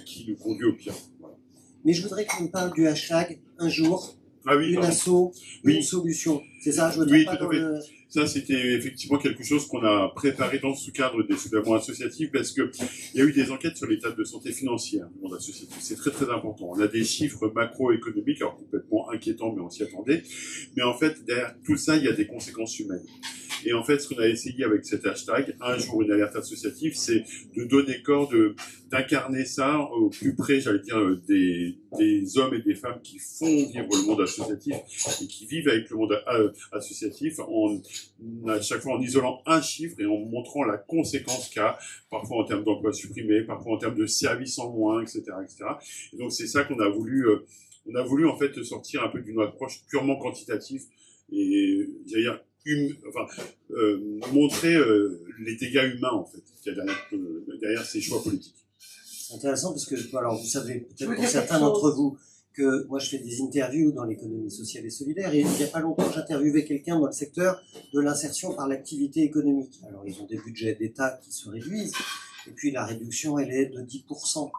qui nous conduit au pire. Voilà. Mais je voudrais qu'on parle du hashtag un jour, une asso, une solution. C'est ça, je voudrais pas tout à fait. Ça, c'était effectivement quelque chose qu'on a préparé dans ce cadre des soulèvements associatifs, parce que il y a eu des enquêtes sur l'état de santé financière du monde associatif. C'est très très important. On a des chiffres macroéconomiques, alors complètement inquiétants, mais on s'y attendait. Mais en fait, derrière tout ça, il y a des conséquences humaines. Et en fait, ce qu'on a essayé avec cet hashtag, un jour une alerte associative, c'est de donner corps, d'incarner ça au plus près, j'allais dire, des hommes et des femmes qui font vivre le monde associatif et qui vivent avec le monde associatif à chaque fois en isolant un chiffre et en montrant la conséquence qu'il y a, parfois en termes d'emplois supprimés, parfois en termes de services en moins, etc., etc. Et donc c'est ça qu'on a voulu, en fait sortir un peu d'une approche purement quantitative et j'allais dire montrer les dégâts humains en fait qu'il y a derrière ces choix politiques. C'est intéressant parce que alors vous savez peut-être pour certains d'entre vous que moi je fais des interviews dans l'économie sociale et solidaire et il n'y a pas longtemps j'interviewais quelqu'un dans le secteur de l'insertion par l'activité économique. Alors ils ont des budgets d'État qui se réduisent et puis la réduction elle est de 10%.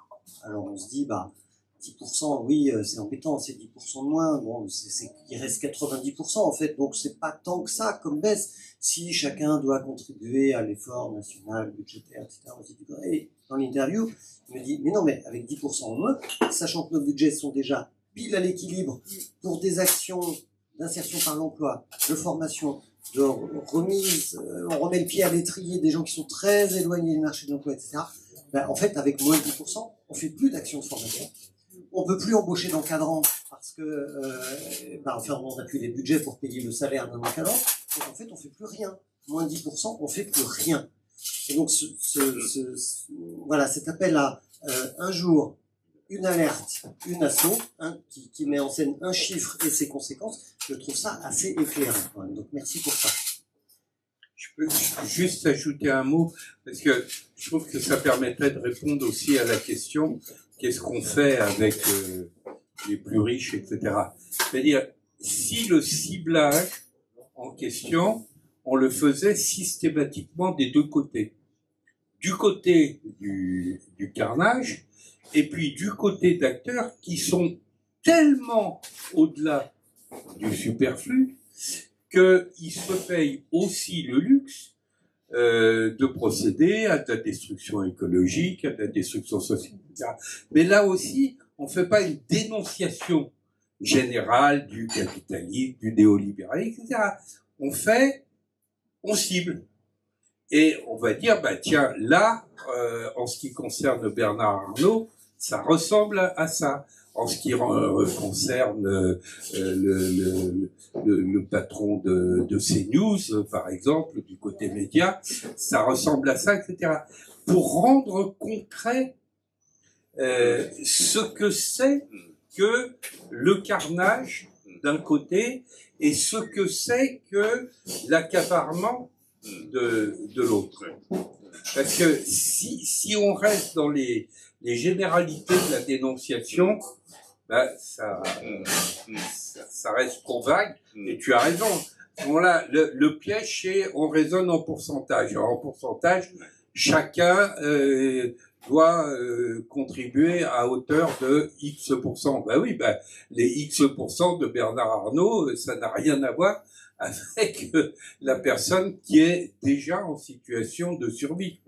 Alors on se dit 10%, oui, c'est embêtant, c'est 10% de moins. Bon, il reste 90% en fait, donc c'est pas tant que ça comme baisse. Si chacun doit contribuer à l'effort national, budgétaire, etc. Et dans l'interview, il me dit, mais non, mais avec 10% en moins, sachant que nos budgets sont déjà pile à l'équilibre pour des actions d'insertion par l'emploi, de formation, de remise, on remet le pied à l'étrier des gens qui sont très éloignés du marché de l'emploi, etc. En fait, avec moins de 10%, on fait plus d'actions de formation. On peut plus embaucher d'encadrants parce que, on n'a plus les budgets pour payer le salaire d'un encadrant. Donc en fait, on fait plus rien. Moins de 10%, on fait plus rien. Et donc, voilà, cet appel à un jour, une alerte, une asso, qui met en scène un chiffre et ses conséquences, je trouve ça assez éclairant. Donc merci pour ça. Je peux juste ajouter un mot, parce que je trouve que ça permettrait de répondre aussi à la question qu'est-ce qu'on fait avec les plus riches, etc. C'est-à-dire, si le ciblage en question, on le faisait systématiquement des deux côtés. Du côté du carnage, et puis du côté d'acteurs qui sont tellement au-delà du superflu, qu'ils se payent aussi le luxe de procéder à de la destruction écologique, à de la destruction sociale, etc. Mais là aussi, on ne fait pas une dénonciation générale du capitalisme, du néolibéralisme, etc. On cible. Et on va dire, tiens, là, en ce qui concerne Bernard Arnault, ça ressemble à ça. En ce qui concerne le patron de CNews, par exemple, du côté média, ça ressemble à ça, etc. Pour rendre concret ce que c'est que le carnage d'un côté et ce que c'est que l'accaparement de l'autre. Parce que si on reste dans les généralités de la dénonciation, ça reste trop vague, et tu as raison. Voilà, le piège, c'est on raisonne en pourcentage. Alors, en pourcentage, chacun doit contribuer à hauteur de X%. Oui, les X% de Bernard Arnault, ça n'a rien à voir avec la personne qui est déjà en situation de survie.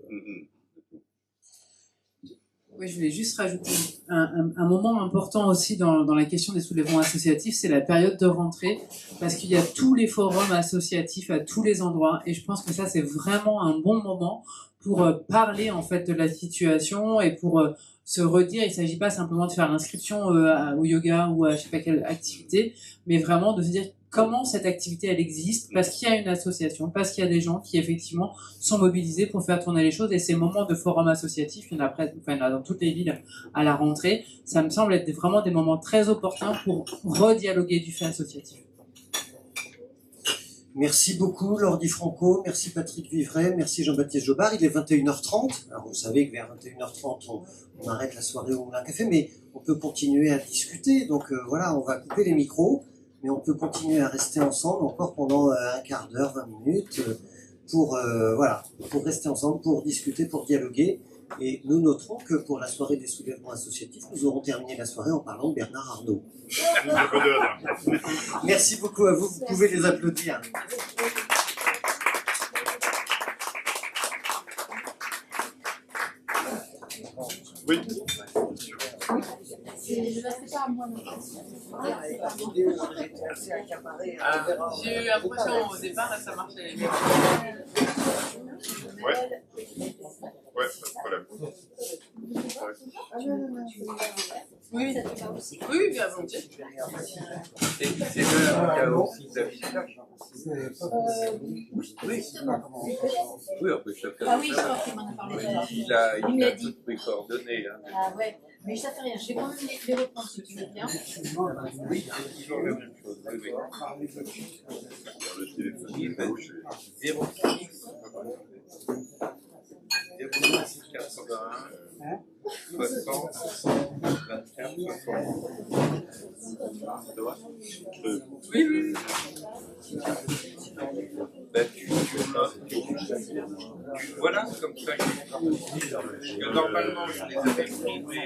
Oui, je voulais juste rajouter un moment important aussi dans la question des soulèvements associatifs, c'est la période de rentrée, parce qu'il y a tous les forums associatifs à tous les endroits, et je pense que ça c'est vraiment un bon moment pour parler en fait de la situation et pour se redire. Il ne s'agit pas simplement de faire l'inscription au yoga ou à je sais pas quelle activité, mais vraiment de se dire comment cette activité elle existe, parce qu'il y a une association, parce qu'il y a des gens qui effectivement sont mobilisés pour faire tourner les choses, et ces moments de forum associatif, il y en a dans toutes les villes à la rentrée, ça me semble être vraiment des moments très opportuns pour redialoguer du fait associatif. Merci beaucoup Laure Di Franco, merci Patrick Vivray, merci Jean-Baptiste Jobard. Il est 21h30, alors vous savez que vers 21h30 on arrête la soirée au Moulin à Café, mais on peut continuer à discuter, donc voilà, on va couper les micros. Mais on peut continuer à rester ensemble encore pendant un quart d'heure, 20 minutes, pour rester ensemble, pour discuter, pour dialoguer. Et nous noterons que pour la soirée des soulèvements associatifs, nous aurons terminé la soirée en parlant de Bernard Arnault. Merci beaucoup à vous, vous pouvez les applaudir. Oui. Je la fais pas à moi non plus. J'ai eu l'impression au départ, là, ça marchait. Ouais. Ouais, pas de problème. Oui, oui, bien volontiers. C'est l'heure, il y a aussi d'affichage. Oui, oui, on peut chacun. Ah oui, je crois qu'il m'en a parlé tout à l'heure. Il a toutes mes coordonnées. Hein. Ah ouais, mais ça fait rien. Je vais quand même les reprendre si tu veux bien. Oui, c'est toujours la même chose. Oui, oui. Le téléphone. 06 81 60 24 60. Oui, oui. Ben, voilà, comme ça, que normalement je les avais pris, mais